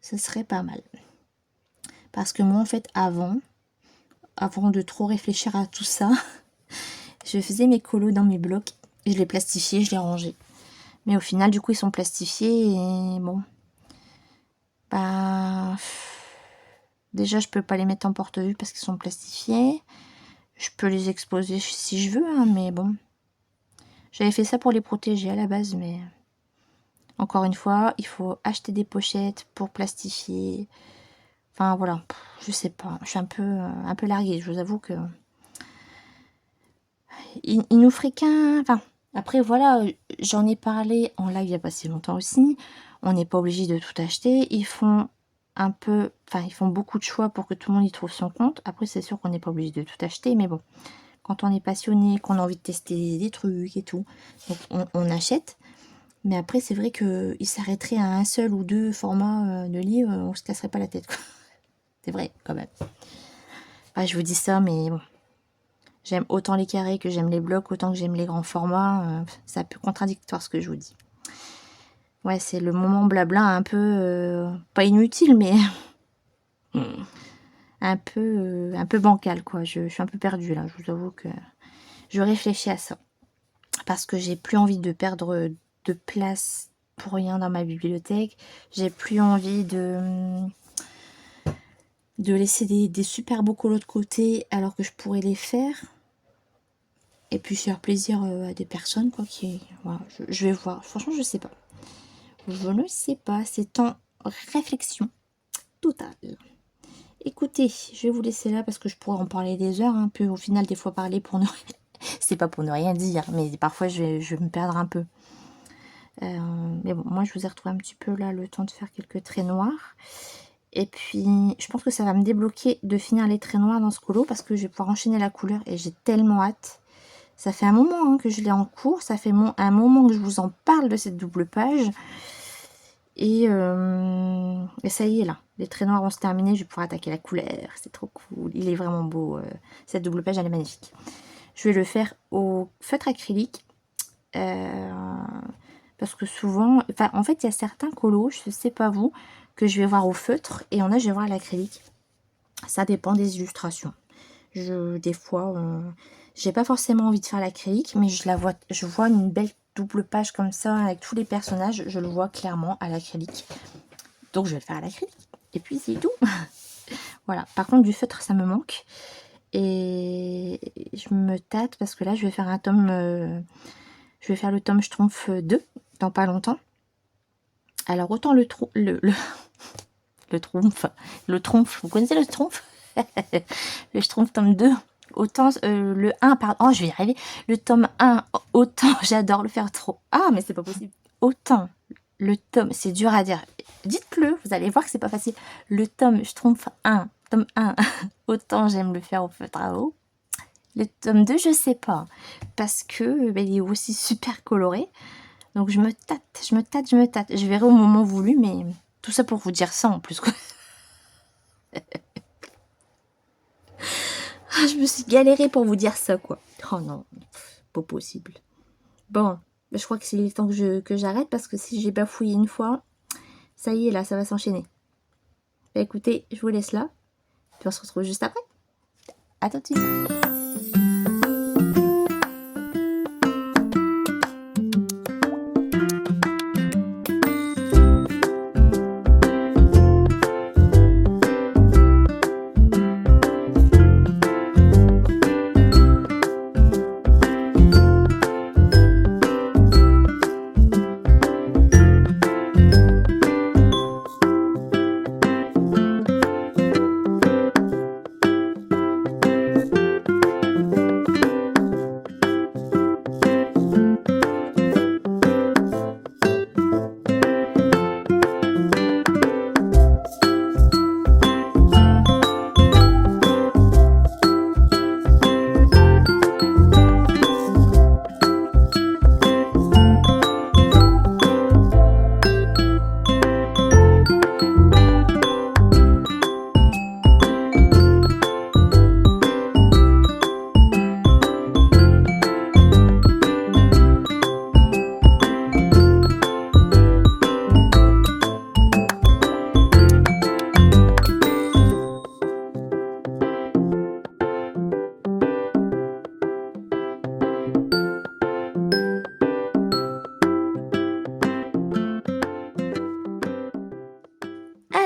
Ça serait pas mal. Parce que moi, en fait, avant de trop réfléchir à tout ça, je faisais mes colos dans mes blocs. Et je les plastifiais, je les rangeais. Mais au final, du coup, ils sont plastifiés et bon. Bah... Déjà, je peux pas les mettre en porte-vue parce qu'ils sont plastifiés. Je peux les exposer si je veux, hein, mais bon. J'avais fait ça pour les protéger à la base, mais... Encore une fois, il faut acheter des pochettes pour plastifier. Enfin, voilà. Je sais pas. Je suis un peu larguée. Je vous avoue que... Il nous ferait qu'un... Enfin, après, voilà, j'en ai parlé en live il y a pas si longtemps aussi. On n'est pas obligé de tout acheter. Ils font un peu... Enfin, ils font beaucoup de choix pour que tout le monde y trouve son compte. Après, c'est sûr qu'on n'est pas obligé de tout acheter, mais bon. Quand on est passionné, qu'on a envie de tester des trucs et tout, donc on achète. Mais après, c'est vrai qu'il s'arrêterait à un seul ou deux formats de livres, on se casserait pas la tête, quoi. C'est vrai, quand même. Bah, je vous dis ça, mais bon. J'aime autant les carrés que j'aime les blocs, autant que j'aime les grands formats. C'est un peu contradictoire ce que je vous dis. Ouais, c'est le moment blabla un peu... pas inutile, mais... un peu bancal, quoi. Je suis un peu perdue, là. Je vous avoue que je réfléchis à ça. Parce que j'ai plus envie de perdre de place pour rien dans ma bibliothèque. J'ai plus envie de laisser des super beaux colos de côté alors que je pourrais les faire. Et puis faire plaisir à des personnes, quoi. Voilà, je vais voir. Franchement, je sais pas. Je ne sais pas. C'est en réflexion totale. Écoutez, je vais vous laisser là parce que je pourrais en parler des heures. Un peu au final, des fois, parler pour ne... C'est pas pour ne rien dire, mais parfois, je vais me perdre un peu. Mais bon, moi, je vous ai retrouvé un petit peu là le temps de faire quelques traits noirs. Et puis, je pense que ça va me débloquer de finir les traits noirs dans ce colo parce que je vais pouvoir enchaîner la couleur et j'ai tellement hâte. Ça fait un moment que je l'ai en cours, ça fait un moment que je vous en parle de cette double page. Et ça y est là, les traits noirs vont se terminer, je vais pouvoir attaquer la couleur, c'est trop cool, il est vraiment beau, cette double page elle est magnifique. Je vais le faire au feutre acrylique, parce que souvent, enfin en fait il y a certains colos, je sais pas vous, que je vais voir au feutre et je vais voir à l'acrylique. Ça dépend des illustrations. Des fois, j'ai pas forcément envie de faire l'acrylique, mais je vois une belle double page comme ça avec tous les personnages, je le vois clairement à l'acrylique. Donc je vais le faire à l'acrylique. Et puis c'est tout. Voilà. Par contre du feutre ça me manque. Et je me tâte parce que là je vais faire un tome. Je vais faire le tome Schtroumpf 2 dans pas longtemps. Alors autant le Schtroumpf, vous connaissez le Schtroumpf? Le Schtroumpf tome 2. Autant le 1, pardon, oh je vais y arriver. Le tome 1, autant j'adore le faire trop. Ah mais c'est pas possible. Autant le tome, c'est dur à dire. Dites-le, vous allez voir que c'est pas facile. Le tome Schtroumpf 1, tome 1, autant j'aime le faire au feutre à eau. Le tome 2, je sais pas. Parce que il est aussi super coloré. Donc je me tâte. Je verrai au moment voulu, mais tout ça pour vous dire ça en plus, quoi. Ah, je me suis galérée pour vous dire ça, quoi. Oh non, pas possible. Bon, je crois que c'est le temps que j'arrête parce que si j'ai bafouillé une fois, ça y est, là, ça va s'enchaîner. Bah, écoutez, je vous laisse là. Puis on se retrouve juste après. À tout de suite.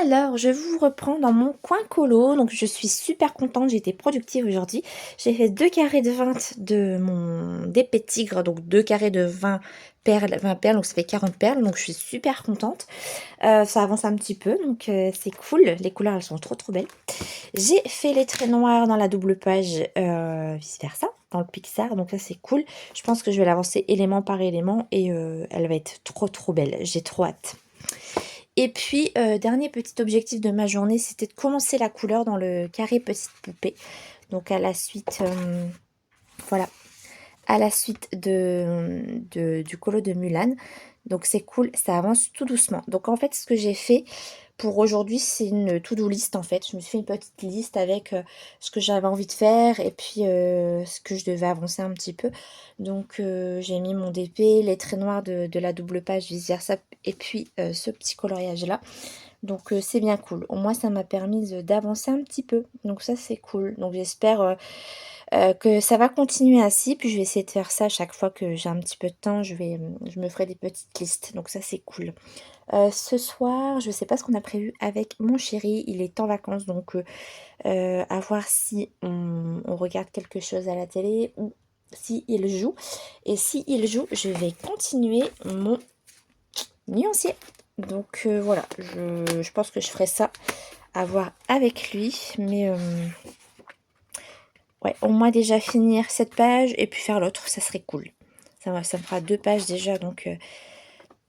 Alors, je vous reprends dans mon coin colo. Donc, je suis super contente. J'ai été productive aujourd'hui. J'ai fait 2 carrés de 20 de mon d'épée de tigre. Donc, 2 carrés de 20 perles. 20 perles, donc ça fait 40 perles. Donc, je suis super contente. Ça avance un petit peu. Donc, c'est cool. Les couleurs, elles sont trop trop belles. J'ai fait les traits noirs dans la double page, vice versa, dans le Pixar. Donc, ça, c'est cool. Je pense que je vais l'avancer élément par élément. Et elle va être trop trop belle. J'ai trop hâte. Et puis, dernier petit objectif de ma journée, c'était de commencer la couleur dans le carré petite poupée. Donc, à la suite, voilà, à la suite du colo de Mulan. Donc, c'est cool, ça avance tout doucement. Donc, en fait, ce que j'ai fait pour aujourd'hui, c'est une to-do list, en fait. Je me suis fait une petite liste avec ce que j'avais envie de faire et puis ce que je devais avancer un petit peu. Donc, j'ai mis mon DP, les traits noirs de la double page, vice versa, et puis ce petit coloriage-là. Donc, c'est bien cool. Au moins, ça m'a permis d'avancer un petit peu. Donc, ça, c'est cool. Donc, j'espère que ça va continuer ainsi. Puis, je vais essayer de faire ça à chaque fois que j'ai un petit peu de temps. Je me ferai des petites listes. Donc, ça, c'est cool. Ce soir, je sais pas ce qu'on a prévu avec mon chéri. Il est en vacances. Donc, à voir si on regarde quelque chose à la télé ou si il joue. Et si il joue, je vais continuer mon nuancier. Donc voilà, je pense que je ferai ça à voir avec lui. Mais ouais, au moins déjà finir cette page et puis faire l'autre, ça serait cool. Ça me fera 2 pages déjà, donc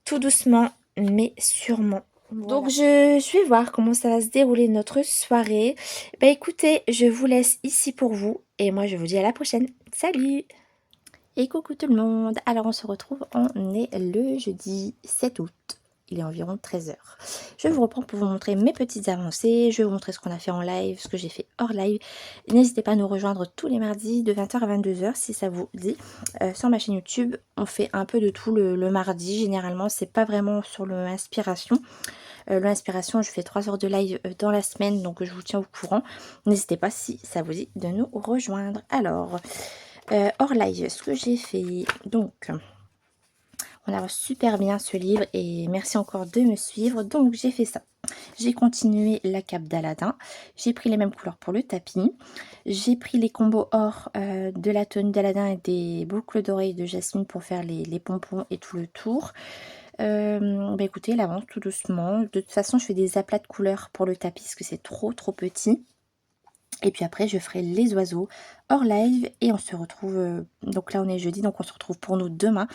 tout doucement, mais sûrement. Voilà. Donc je vais voir comment ça va se dérouler notre soirée. Bah écoutez, je vous laisse ici pour vous et moi je vous dis à la prochaine. Salut! Et coucou tout le monde. Alors on se retrouve, on est le jeudi 7 août. Il est environ 13 h. Je vous reprends pour vous montrer mes petites avancées. Je vais vous montrer ce qu'on a fait en live, ce que j'ai fait hors live. N'hésitez pas à nous rejoindre tous les mardis de 20 h à 22 h si ça vous dit. Sur ma chaîne YouTube, on fait un peu de tout le mardi. Généralement, c'est pas vraiment sur l'inspiration. L'inspiration, je fais 3 heures de live dans la semaine, donc je vous tiens au courant. N'hésitez pas si ça vous dit de nous rejoindre. Alors, hors live, ce que j'ai fait, donc... On avance super bien ce livre et merci encore de me suivre. Donc j'ai fait ça. J'ai continué la cape d'Aladin. J'ai pris les mêmes couleurs pour le tapis. J'ai pris les combos or de la tenue d'Aladin et des boucles d'oreilles de Jasmine pour faire les pompons et tout le tour. Bah écoutez, elle avance tout doucement. De toute façon, je fais des aplats de couleurs pour le tapis parce que c'est trop petit. Et puis après, je ferai les oiseaux hors live et on se retrouve, donc là on est jeudi, donc on se retrouve pour nous demain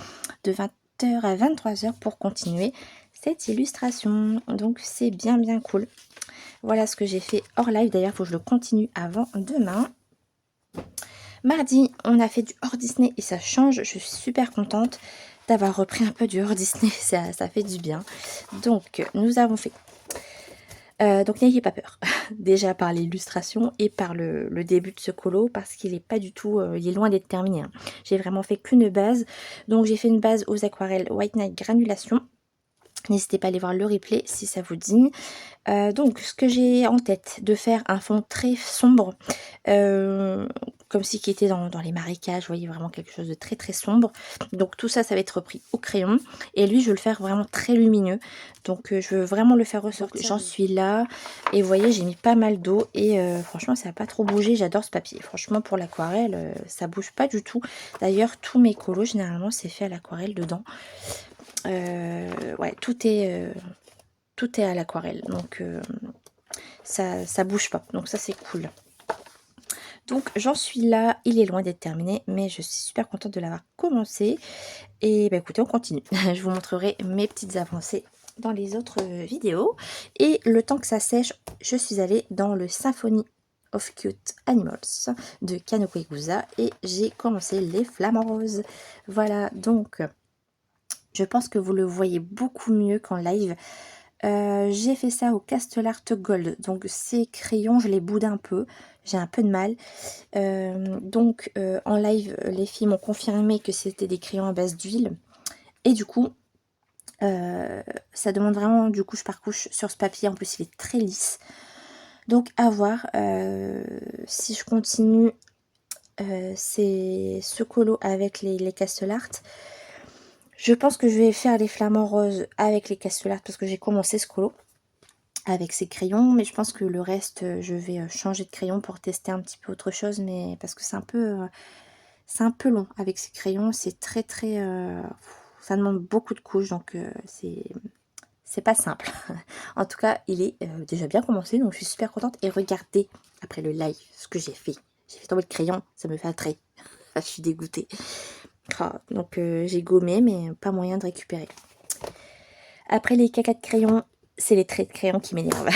de 20 h à 23 h pour continuer cette illustration. Donc c'est bien cool. Voilà ce que j'ai fait hors live. D'ailleurs, il faut que je le continue avant demain. Mardi, on a fait du hors Disney et ça change. Je suis super contente d'avoir repris un peu du hors Disney. Ça fait du bien. Donc, nous avons fait... donc n'ayez pas peur, déjà par l'illustration et par le début de ce colo, parce qu'il est pas du tout, il est loin d'être terminé, hein. J'ai vraiment fait qu'une base, donc j'ai fait une base aux aquarelles White Night Granulation. N'hésitez pas à aller voir le replay si ça vous dit. Donc ce que j'ai en tête, de faire un fond très sombre, comme si qui était dans les marécages, vous voyez, vraiment quelque chose de très sombre. Donc tout ça, ça va être repris au crayon. Et lui, je veux le faire vraiment très lumineux. Donc je veux vraiment le faire ressortir. J'en suis là. Et vous voyez, j'ai mis pas mal d'eau. Et franchement, ça n'a pas trop bougé. J'adore ce papier. Franchement, pour l'aquarelle, ça bouge pas du tout. D'ailleurs, tous mes colos, généralement, c'est fait à l'aquarelle dedans. Ouais, tout est à l'aquarelle. Donc ça bouge pas. Donc ça, c'est cool. Donc j'en suis là, il est loin d'être terminé, mais je suis super contente de l'avoir commencé. Et bah écoutez, on continue. Je vous montrerai mes petites avancées dans les autres vidéos. Et le temps que ça sèche, je suis allée dans le Symphony of Cute Animals de Kanoko Egusa et j'ai commencé les flamants roses. Voilà, donc je pense que vous le voyez beaucoup mieux qu'en live. J'ai fait ça au Castle Art Gold, donc ces crayons je les boude un peu, j'ai un peu de mal. Donc en live les filles m'ont confirmé que c'était des crayons à base d'huile et du coup ça demande vraiment du couche par couche sur ce papier, en plus il est très lisse. Donc à voir si je continue ce colo avec les Castle Art. Je pense que je vais faire les flamants roses avec les Castle Art parce que j'ai commencé ce colo. avec ces crayons. Mais je pense que le reste, je vais changer de crayon pour tester un petit peu autre chose. Mais parce que c'est un peu long avec ces crayons. C'est très très... ça demande beaucoup de couches. Donc c'est pas simple. En tout cas, il est déjà bien commencé. Donc je suis super contente. Et regardez, après le live, ce que j'ai fait. J'ai fait tomber le crayon. Ça me fait un trait. Je suis dégoûtée. Ah, donc j'ai gommé, mais pas moyen de récupérer. Après les cacas de crayon, c'est les traits de crayon qui m'énervent.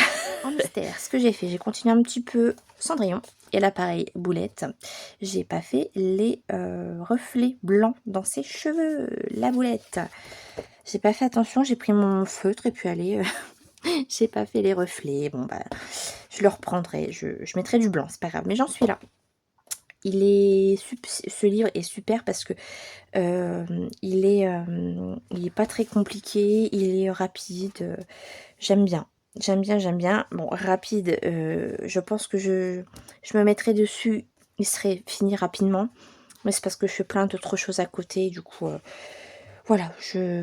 En mystère, ce que j'ai fait, j'ai continué un petit peu Cendrillon. Et là, pareil, Boulette. J'ai pas fait les reflets blancs dans ses cheveux. La Boulette. J'ai pas fait attention, j'ai pris mon feutre et puis allez, j'ai pas fait les reflets. Bon, bah, je le reprendrai. Je mettrai du blanc, c'est pas grave. Mais j'en suis là. Ce livre est super parce que il est pas très compliqué, il est rapide. J'aime bien. J'aime bien, j'aime bien. Bon, rapide, je pense que je me mettrai dessus. Il serait fini rapidement. Mais c'est parce que je fais plein d'autres choses à côté. Du coup, voilà,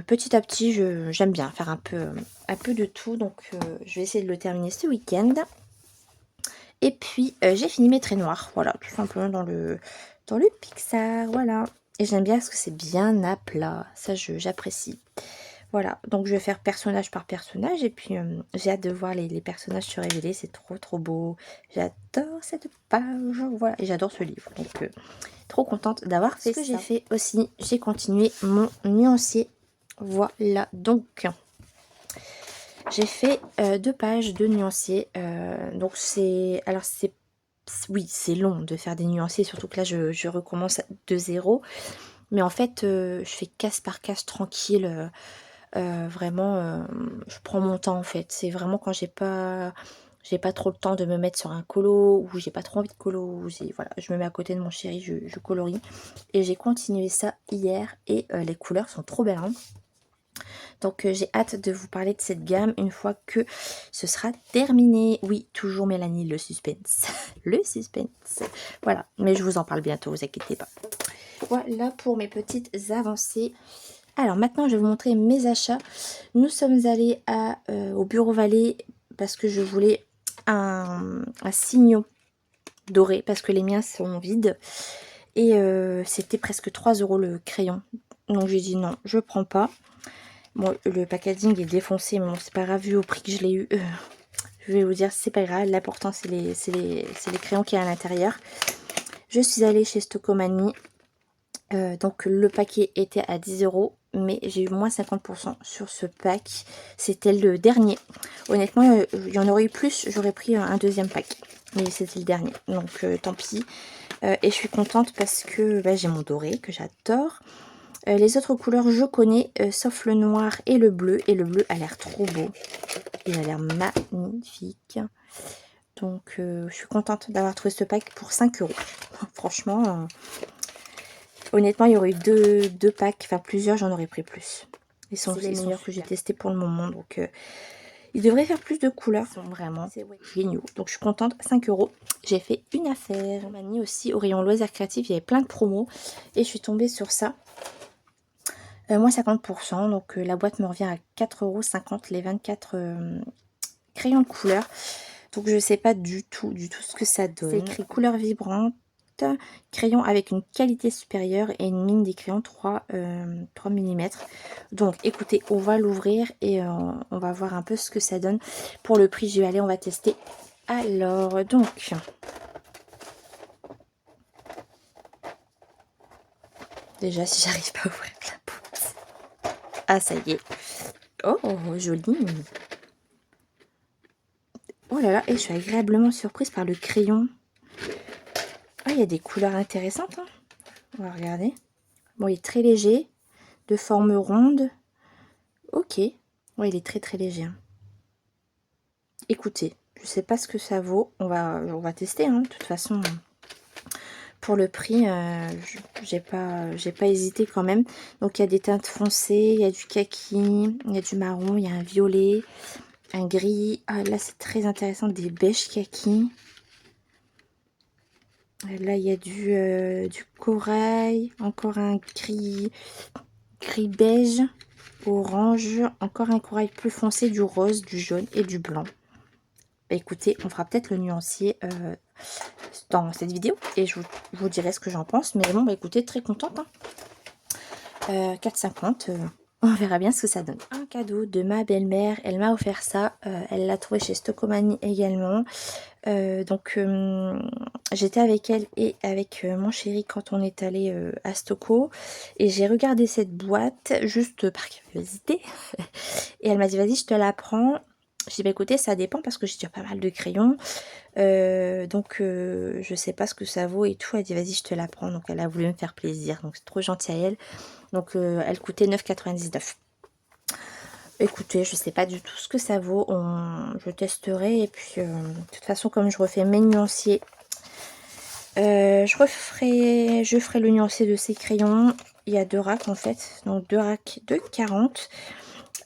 petit à petit, j'aime bien faire un peu de tout. Donc, je vais essayer de le terminer ce week-end. Et puis, j'ai fini mes traits noirs. Voilà, tout simplement dans le Pixar. Voilà. Et j'aime bien parce que c'est bien à plat. Ça, j'apprécie. Voilà, donc je vais faire personnage par personnage. Et puis, j'ai hâte de voir les personnages se révéler. C'est trop, trop beau. J'adore cette page. Voilà, et j'adore ce livre. Donc, trop contente d'avoir fait ça. Ce que j'ai fait aussi, j'ai continué mon nuancier. Voilà, donc... J'ai fait 2 pages de nuancier. Donc c'est... Alors c'est... Oui, c'est long de faire des nuanciers, surtout que là je recommence de zéro. Mais en fait, je fais case par case tranquille. Vraiment, je prends mon temps en fait. C'est vraiment quand j'ai pas trop le temps de me mettre sur un colo, ou j'ai pas trop envie de colo, ou voilà, je me mets à côté de mon chéri, je colorie. Et j'ai continué ça hier et les couleurs sont trop belles, hein. Donc j'ai hâte de vous parler de cette gamme une fois que ce sera terminé. Oui, toujours Mélanie, le suspense. Le suspense. Voilà, mais je vous en parle bientôt, vous inquiétez pas. Voilà pour mes petites avancées. Alors maintenant, je vais vous montrer mes achats. Nous sommes allés au Bureau Vallée parce que je voulais un signaux doré parce que les miens sont vides. Et c'était presque 3 € le crayon. Donc j'ai dit non, je prends pas. Bon, le packaging est défoncé, mais bon, c'est pas grave, vu au prix que je l'ai eu. Je vais vous dire, c'est pas grave. L'important, c'est les crayons qu'il y a à l'intérieur. Je suis allée chez Stocomanie. Donc, le paquet était à 10 €, mais j'ai eu moins 50% sur ce pack. C'était le dernier. Honnêtement, il y en aurait eu plus. J'aurais pris un deuxième pack. Mais c'était le dernier. Donc, tant pis. Et je suis contente parce que bah, j'ai mon doré, que j'adore. Les autres couleurs, je connais, sauf le noir et le bleu. Et le bleu a l'air trop beau. Il a l'air magnifique. Donc, je suis contente d'avoir trouvé ce pack pour 5 €. Franchement, honnêtement, il y aurait eu deux packs, enfin plusieurs, j'en aurais pris plus. Ils sont les meilleurs que j'ai testés pour le moment. Donc, ils devraient faire plus de couleurs. Ils sont vraiment géniaux. Donc, je suis contente. 5 €. J'ai fait une affaire. On m'a mis aussi au rayon loisirs créatifs. Il y avait plein de promos. Et je suis tombée sur ça. Moins 50%, donc la boîte me revient à 4,50 € les 24 crayons de couleur. Donc je sais pas du tout ce que ça donne. C'est écrit couleur vibrante, crayon avec une qualité supérieure et une mine des crayons 3 mm. Donc écoutez, on va l'ouvrir et on va voir un peu ce que ça donne. Pour le prix, je vais aller, on va tester. Alors donc... Déjà, si j'arrive pas à ouvrir la boîte. Ah, ça y est. Oh, joli. Oh là là, et je suis agréablement surprise par le crayon. Ah, il y a des couleurs intéressantes, hein. On va regarder. Bon, il est très léger, de forme ronde. Ok. Ouais, il est très très léger, hein. Écoutez, je sais pas ce que ça vaut. On va tester, hein. De toute façon, pour le prix, j'ai pas hésité quand même. Donc, il y a des teintes foncées, il y a du kaki, il y a du marron, il y a un violet, un gris. Ah, là, c'est très intéressant, des beiges kaki. Là, il y a du corail, encore un gris beige, orange, encore un corail plus foncé, du rose, du jaune et du blanc. Bah, écoutez, on fera peut-être le nuancier dans cette vidéo et je vous dirai ce que j'en pense. Mais bon, bah écoutez, très contente. Hein. 4,50. On verra bien ce que ça donne. Un cadeau de ma belle-mère. Elle m'a offert ça. Elle l'a trouvé chez Stocomanie également. Donc, j'étais avec elle et avec mon chéri quand on est allé à Stoco. Et j'ai regardé cette boîte juste par curiosité. Et elle m'a dit, vas-y, je te la prends. Je dis, bah écoutez, ça dépend parce que j'ai déjà pas mal de crayons. Donc, je sais pas ce que ça vaut et tout. Elle dit, vas-y, je te la prends. Donc, elle a voulu me faire plaisir. Donc, c'est trop gentil à elle. Donc, elle coûtait 9,99. Écoutez, je sais pas du tout ce que ça vaut. Je testerai. Et puis, de toute façon, comme je refais mes nuanciers, je ferai le nuancier de ces crayons. Il y a 2 racks en fait. Donc, 2 racks de 40.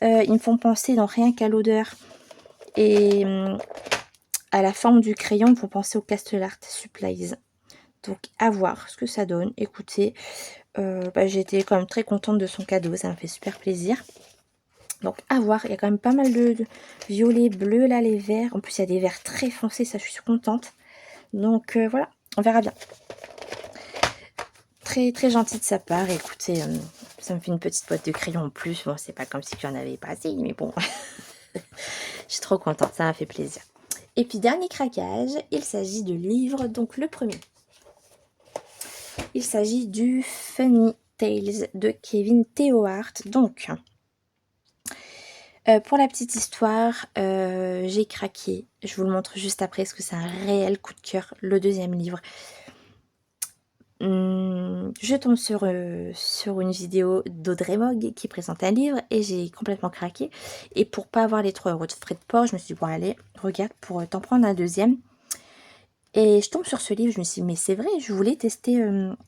Ils me font penser, dans rien qu'à l'odeur et à la forme du crayon, pour penser au Castle Art Supplies. Donc, à voir ce que ça donne. Écoutez, j'ai été quand même très contente de son cadeau. Ça me fait super plaisir. Donc, à voir. Il y a quand même pas mal de violets, bleus, là, les verts. En plus, il y a des verts très foncés. Ça, je suis contente. Donc, voilà. On verra bien. Très, très gentil de sa part. Écoutez, ça me fait une petite boîte de crayons en plus. Bon, c'est pas comme si j'en avais pas assez, mais bon. Je suis trop contente. Ça m'a fait plaisir. Et puis, dernier craquage. Il s'agit de livres. Donc, le premier. Il s'agit du Funny Tales de Kevin Theohart. Donc, pour la petite histoire, j'ai craqué. Je vous le montre juste après parce que c'est un réel coup de cœur. Le deuxième livre. Je tombe sur une vidéo d'Audrey Mogg qui présente un livre et j'ai complètement craqué. Et pour pas avoir les 3 € de frais de port, je me suis dit, bon allez, regarde pour t'en prendre un deuxième. Et je tombe sur ce livre, je me suis dit, mais c'est vrai, je voulais tester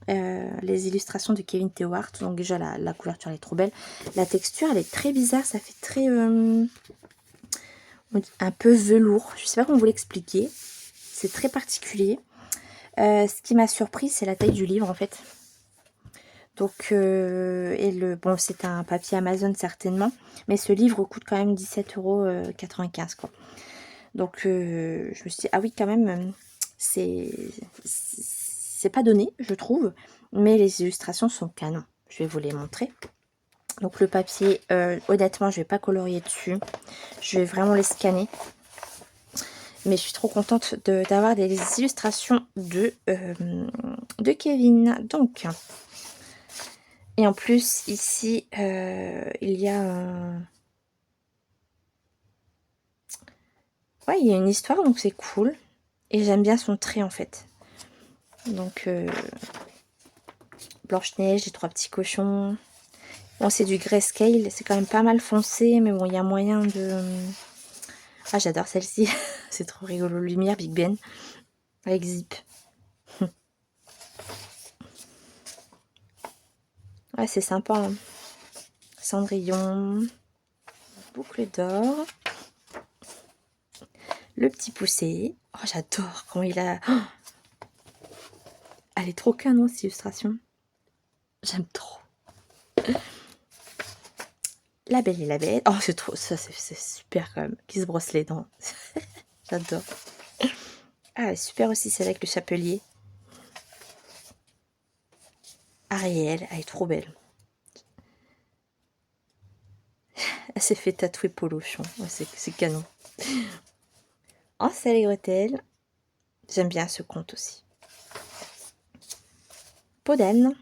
les illustrations de Kevin Theohart. Donc déjà, la couverture, elle est trop belle. La texture, elle est très bizarre, ça fait très... un peu velours. Je sais pas comment vous l'expliquer. C'est très particulier. Ce qui m'a surpris, c'est la taille du livre, en fait. Donc, bon, c'est un papier Amazon, certainement. Mais ce livre coûte quand même 17,95 €, quoi. Donc, je me suis dit, ah oui, quand même, c'est pas donné, je trouve, mais les illustrations sont canon. Je vais vous les montrer. Donc le papier, honnêtement, je vais pas colorier dessus. Je vais vraiment les scanner. Mais je suis trop contente d'avoir des illustrations de Kevin. Donc, et en plus, ici, il y a un... Ouais, il y a une histoire, donc c'est cool. Et j'aime bien son trait, en fait. Donc, Blanche-Neige, les 3 petits cochons. Bon, c'est du grayscale, c'est quand même pas mal foncé, mais bon, il y a moyen de... Ah, j'adore celle-ci. C'est trop rigolo. Lumière Big Ben avec zip. Ouais, c'est sympa. Hein. Cendrillon, boucle d'or, le petit poussé. Oh, j'adore quand il a... Oh, elle est trop canon, cette illustration. J'aime trop. La Belle et la Bête. Oh, c'est trop... Ça, c'est super quand même. Qui se brosse les dents. J'adore. Ah, super aussi, celle avec le chapelier. Ariel, elle est trop belle. Elle s'est fait tatouer Polochon. Ouais, c'est canon. Hansel et Gretel. J'aime bien ce conte aussi. Peau d'âne.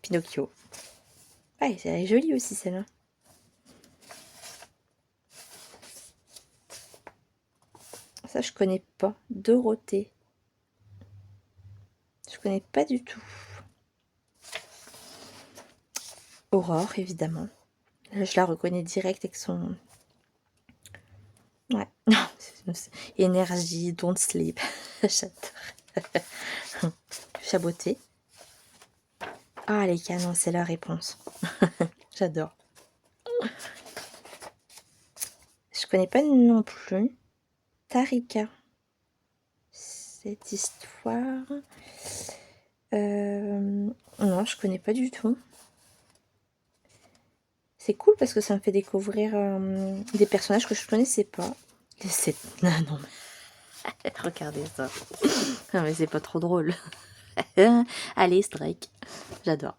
Pinocchio. Ah, elle est jolie aussi celle-là. Ça, je connais pas. Dorothée. Je connais pas du tout. Aurore, évidemment. Là, je la reconnais direct avec son... Ouais. Énergie, don't sleep. J'adore. Chaboté. Ah, les canons, c'est la réponse. J'adore. Je connais pas non plus. Tarika. Cette histoire... Non, je connais pas du tout. C'est cool parce que ça me fait découvrir des personnages que je connaissais pas. Non, non, mais... regardez ça. Non, mais c'est pas trop drôle. Allez, strike. J'adore.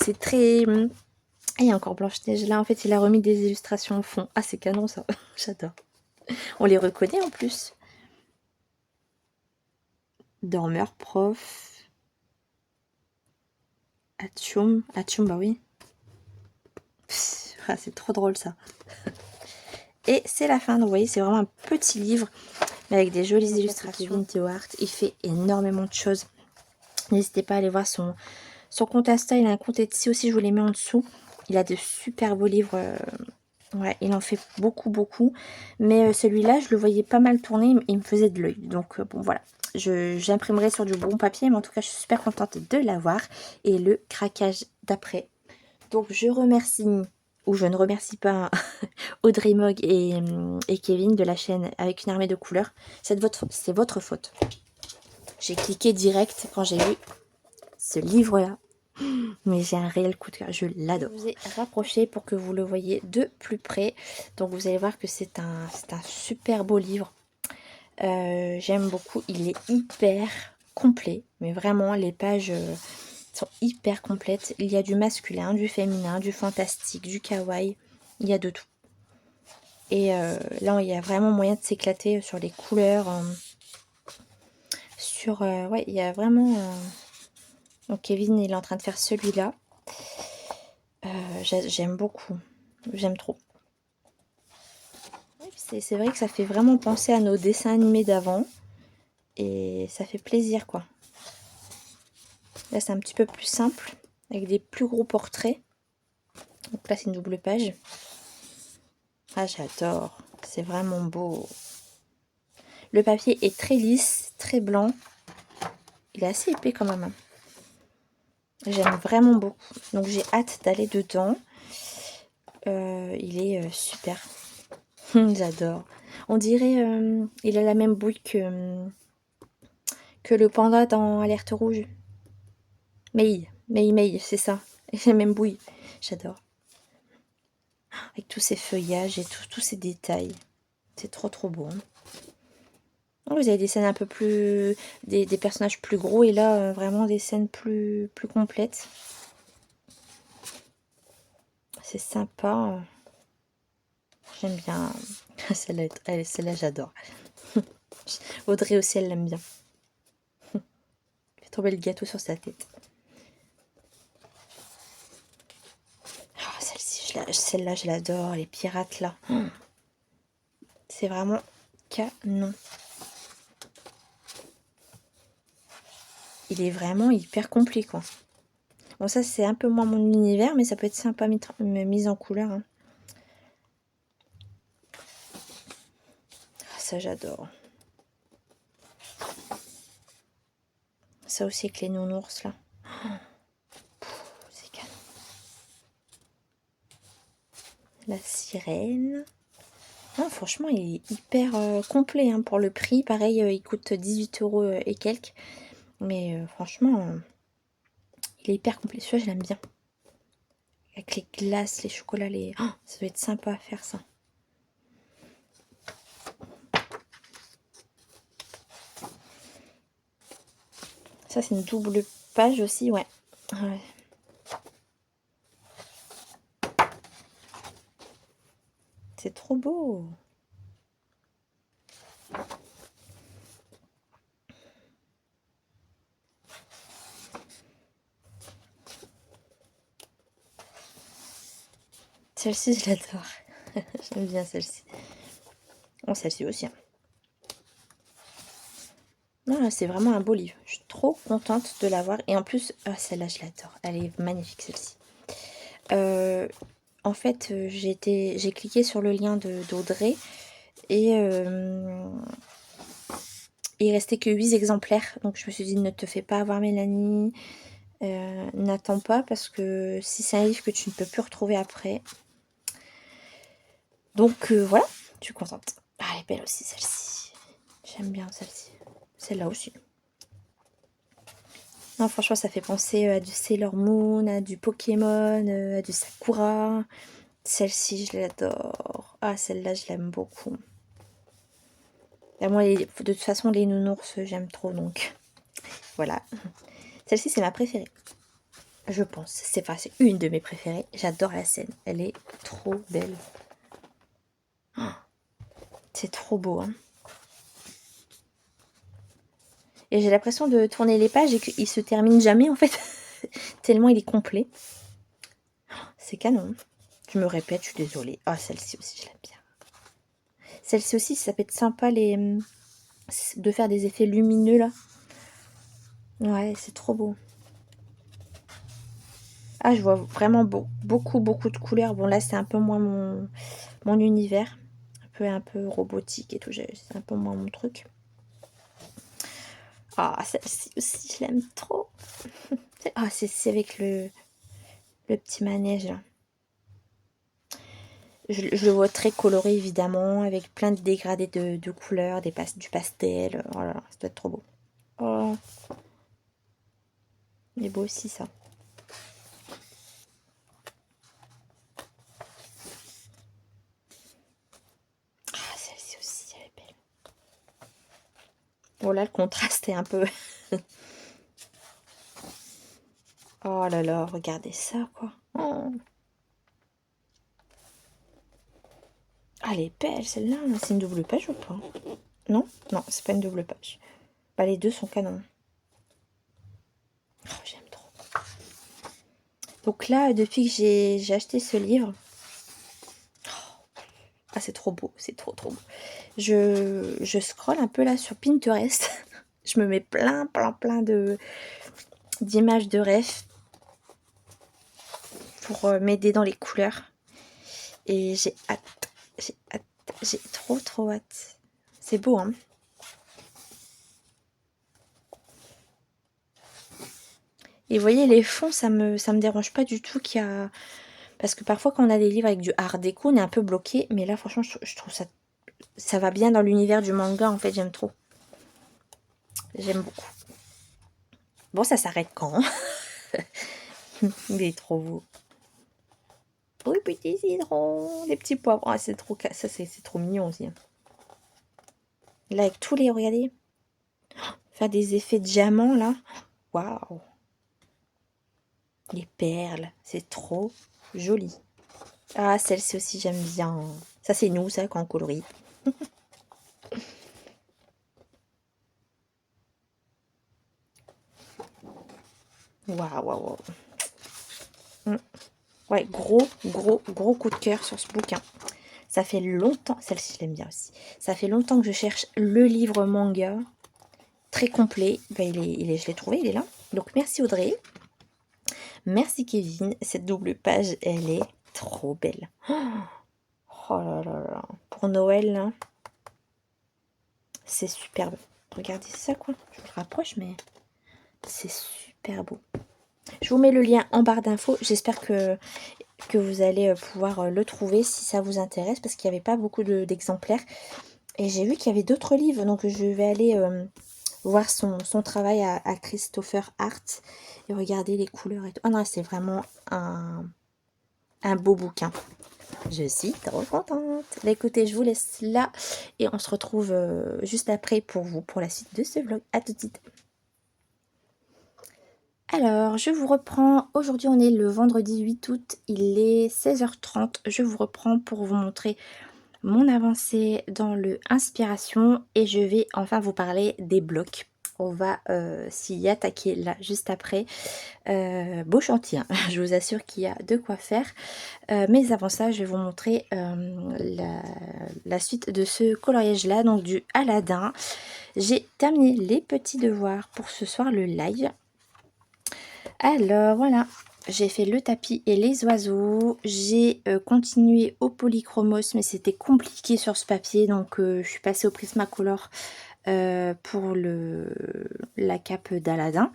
C'est très... Ah, il y a encore Blanche-Neige là. En fait, il a remis des illustrations au fond. Ah, c'est canon ça. J'adore. On les reconnaît en plus. Dormeur, prof. Atchoum. Atchoum, bah oui. Ah, c'est trop drôle ça. Et c'est la fin. Donc, vous voyez, c'est vraiment un petit livre. Mais avec des jolies illustrations. Kevin Théohart, il fait énormément de choses. N'hésitez pas à aller voir son compte Insta. Il a un compte Etsy aussi, je vous les mets en dessous. Il a de super beaux livres. Ouais, il en fait beaucoup, beaucoup. Mais celui-là, je le voyais pas mal tourner. Il me faisait de l'œil. Donc, bon, voilà. J'imprimerai sur du bon papier. Mais en tout cas, je suis super contente de l'avoir. Et le craquage d'après. Donc, je remercie, ou je ne remercie pas, Audrey Mogg et Kevin de la chaîne Avec une armée de couleurs. C'est votre faute. J'ai cliqué direct quand j'ai vu ce livre-là. Mais j'ai un réel coup de cœur, je l'adore. Je vous ai rapproché pour que vous le voyez de plus près. Donc vous allez voir que c'est un super beau livre. J'aime beaucoup, il est hyper complet. Mais vraiment, les pages sont hyper complètes. Il y a du masculin, du féminin, du fantastique, du kawaii. Il y a de tout. Et là, il y a vraiment moyen de s'éclater sur les couleurs. Ouais, il y a vraiment... Donc Kevin, il est en train de faire celui-là. J'aime beaucoup. J'aime trop. C'est vrai que ça fait vraiment penser à nos dessins animés d'avant. Et ça fait plaisir, quoi. Là, c'est un petit peu plus simple. Avec des plus gros portraits. Donc là, c'est une double page. Ah, j'adore. C'est vraiment beau. Le papier est très lisse, très blanc. Il est assez épais quand même, hein. J'aime vraiment beaucoup. Donc j'ai hâte d'aller dedans. Il est super. J'adore. On dirait il a la même bouille que le panda dans Alerte Rouge. Mei, c'est ça. Il a la même bouille. J'adore. Avec tous ces feuillages et tous ces détails. C'est trop trop beau. Hein. Vous avez des scènes un peu plus... Des personnages plus gros et là, vraiment des scènes plus complètes. C'est sympa. J'aime bien. Celle-là, j'adore. Audrey aussi, elle l'aime bien. Fait tomber le gâteau sur sa tête. Oh, celle-là, je l'adore. Les pirates, là. C'est vraiment canon. Il est vraiment hyper complet, quoi. Bon, ça, c'est un peu moins mon univers, mais ça peut être sympa mise en couleur. Hein. Ah, ça, j'adore. Ça aussi avec les nounours, là. C'est canon. La sirène. Non, franchement, il est hyper complet hein, pour le prix. Pareil, il coûte 18 € et quelques. Mais franchement, il est hyper complet. Celui-là, je l'aime bien. Avec les glaces, les chocolats, Oh, ça doit être sympa à faire ça. Ça, c'est une double page aussi, ouais. Ouais. C'est trop beau. Celle-ci, je l'adore. J'aime bien celle-ci. Bon, celle-ci aussi. Hein. Non, c'est vraiment un beau livre. Je suis trop contente de l'avoir. Et en plus, celle-là, je l'adore. Elle est magnifique, celle-ci. En fait, j'ai cliqué sur le lien d'Audrey. Et il restait que 8 exemplaires. Donc, je me suis dit, ne te fais pas avoir, Mélanie. N'attends pas, parce que si c'est un livre que tu ne peux plus retrouver après. Donc, voilà. Je suis contente. Ah, elle est belle aussi, celle-ci. J'aime bien celle-ci. Celle-là aussi. Non, franchement, ça fait penser à du Sailor Moon, à du Pokémon, à du Sakura. Celle-ci, je l'adore. Ah, celle-là, je l'aime beaucoup. Et moi, de toute façon, les nounours, j'aime trop, donc voilà. Celle-ci, c'est ma préférée. Je pense. C'est une de mes préférées. J'adore la scène. Elle est trop belle. Oh, c'est trop beau, hein. Et j'ai l'impression de tourner les pages et qu'il se termine jamais, en fait. Tellement il est complet. C'est canon. Je me répète, je suis désolée. Ah, celle-ci aussi, je l'aime bien. Celle-ci aussi, ça peut être sympa de faire des effets lumineux, là. Ouais, c'est trop beau. Ah, je vois vraiment beaucoup de couleurs. Bon, là, c'est un peu moins mon univers. Un peu robotique et tout. C'est un peu moins mon truc. Ah, celle-ci aussi, je l'aime trop. Ah, c'est avec le petit manège, là. Je le vois très coloré, évidemment, avec plein de dégradés de couleurs, du pastel. Oh là là, ça doit être trop beau. Oh, il est beau aussi, ça. Ah, celle-ci aussi, elle est belle. Bon, là, le contraste est un peu... Oh là là, regardez ça, quoi. Oh. Ah, elle est belle, celle-là. C'est une double page ou pas? Non, non, c'est pas une double page. Bah, les deux sont canons. Oh, j'aime trop. Donc là, depuis que j'ai acheté ce livre... Ah, c'est trop beau, c'est trop beau. Je scrolle un peu là sur Pinterest. Je me mets plein d'images de rêve pour m'aider dans les couleurs. Et j'ai hâte, j'ai trop hâte. C'est beau, hein. Et vous voyez, les fonds, ça me dérange pas du tout qu'il y a... Parce que parfois, quand on a des livres avec du art déco, on est un peu bloqué. Mais là, franchement, je trouve ça va bien dans l'univers du manga, en fait, j'aime trop. J'aime beaucoup. Bon, ça s'arrête quand? Il est trop beau. Oui, petit citron, des petits poivrons. Ah, c'est trop, ça, c'est trop mignon aussi, hein. Là, avec tous les, regardez, faire des effets de diamant, là. Waouh. Les perles, c'est trop joli. Ah, celle-ci aussi, j'aime bien. Ça, c'est nous, ça, quand on colorie. Waouh. Mm. Ouais, gros coup de cœur sur ce bouquin. Ça fait longtemps, celle-ci, je l'aime bien aussi. Ça fait longtemps que je cherche le livre manga. Très complet. Ben, je l'ai trouvé, il est là. Donc, merci Audrey. Merci Kevin. Cette double page, elle est trop belle. Oh là là là. Pour Noël, là, c'est superbe. Regardez ça, quoi. Je vous le rapproche, mais c'est super beau. Je vous mets le lien en barre d'infos. J'espère que vous allez pouvoir le trouver si ça vous intéresse, parce qu'il n'y avait pas beaucoup d'exemplaires. Et j'ai vu qu'il y avait d'autres livres, donc je vais aller voir son travail à Christopher Hart. Et regarder les couleurs et tout. Ah non, c'est vraiment un beau bouquin. Je suis trop contente. Bah, écoutez, je vous laisse là et on se retrouve juste après pour la suite de ce vlog. À tout de suite. Alors, je vous reprends. Aujourd'hui, on est le vendredi 8 août. Il est 16h30. Je vous reprends pour vous montrer mon avancée dans le inspiration et je vais enfin vous parler des blocs. On va s'y attaquer là juste après. Beau chantier, hein. Je vous assure qu'il y a de quoi faire. Mais avant ça, je vais vous montrer la suite de ce coloriage là, donc du Aladdin. J'ai terminé les petits devoirs pour ce soir, le live. Alors voilà, j'ai fait le tapis et les oiseaux. J'ai continué au polychromos, mais c'était compliqué sur ce papier, donc je suis passée au Prismacolor pour la cape d'Aladin.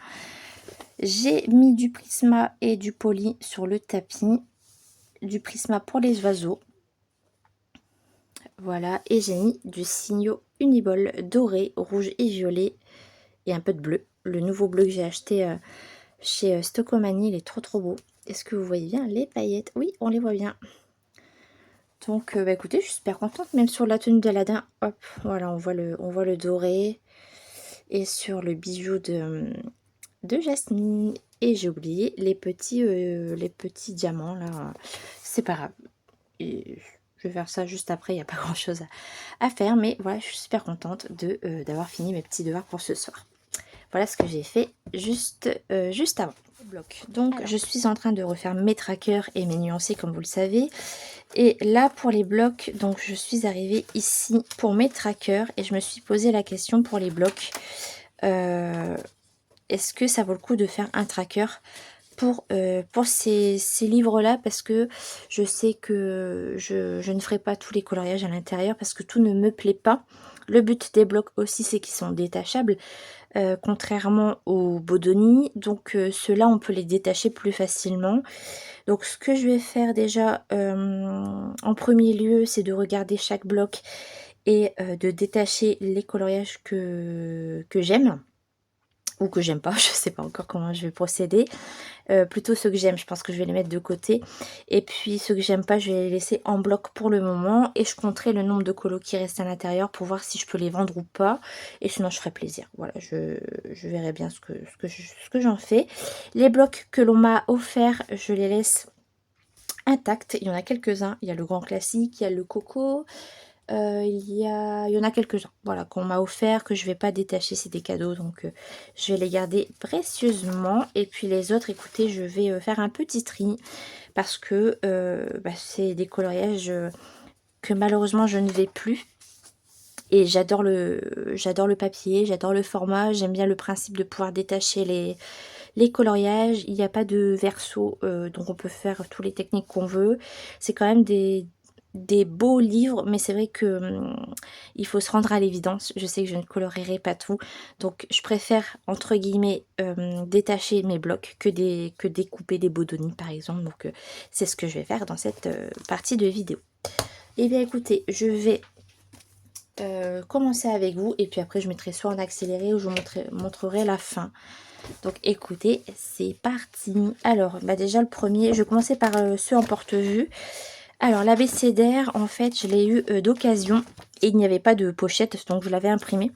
J'ai mis du Prisma et du poly sur le tapis, du Prisma pour les oiseaux. Voilà, et j'ai mis du Signo Uniball doré, rouge et violet, et un peu de bleu. le nouveau bleu que j'ai acheté chez Stockomanie. Il est trop beau. Est-ce que vous voyez bien les paillettes? Oui, on les voit bien. Donc, bah, écoutez, je suis super contente. Même sur la tenue d'Aladin, hop, voilà, on voit le doré. Et sur le bijou de Jasmine. Et j'ai oublié les petits diamants, là. C'est pas grave. Et je vais faire ça juste après, il n'y a pas grand chose à faire. Mais voilà, je suis super contente d'avoir fini mes petits devoirs pour ce soir. Voilà ce que j'ai fait juste avant. Donc, alors, je suis en train de refaire mes trackers et mes nuancés, comme vous le savez. Et là, pour les blocs, donc je suis arrivée ici pour mes trackers. Et je me suis posé la question pour les blocs. Est-ce que ça vaut le coup de faire un tracker pour ces livres-là, parce que je sais que je ne ferai pas tous les coloriages à l'intérieur parce que tout ne me plaît pas. Le but des blocs aussi, c'est qu'ils sont détachables, contrairement aux Bodoni. Donc ceux-là, on peut les détacher plus facilement. Donc ce que je vais faire déjà en premier lieu, c'est de regarder chaque bloc et de détacher les coloriages que j'aime. Ou que j'aime pas, je sais pas encore comment je vais procéder. Plutôt ceux que j'aime, je pense que je vais les mettre de côté. Et puis ceux que j'aime pas, je vais les laisser en bloc pour le moment. Et je compterai le nombre de colos qui restent à l'intérieur pour voir si je peux les vendre ou pas. Et sinon, je ferai plaisir. Voilà, je verrai bien ce que j'en fais. Les blocs que l'on m'a offerts, je les laisse intacts. Il y en a quelques-uns. Il y a le grand classique, il y a le coco. Il y en a quelques-uns, voilà, qu'on m'a offert, que je vais pas détacher, c'est des cadeaux, donc je vais les garder précieusement. Et puis les autres, écoutez, je vais faire un petit tri, parce que bah, c'est des coloriages que malheureusement je ne vais plus. Et j'adore le papier, j'adore le format, j'aime bien le principe de pouvoir détacher les coloriages. Il n'y a pas de verso, donc on peut faire toutes les techniques qu'on veut. C'est quand même des beaux livres, mais c'est vrai que il faut se rendre à l'évidence. Je sais que je ne colorierai pas tout, donc je préfère entre guillemets détacher mes blocs que découper des Bodoni par exemple. Donc c'est ce que je vais faire dans cette partie de vidéo. Et bien écoutez, je vais commencer avec vous, et puis après je mettrai soit en accéléré ou je vous montrerai la fin. Donc écoutez, c'est parti. Alors bah déjà le premier, je vais commencer par ceux en porte-vue. Alors l'abécédaire, en fait je l'ai eu d'occasion et il n'y avait pas de pochette, donc je l'avais imprimé.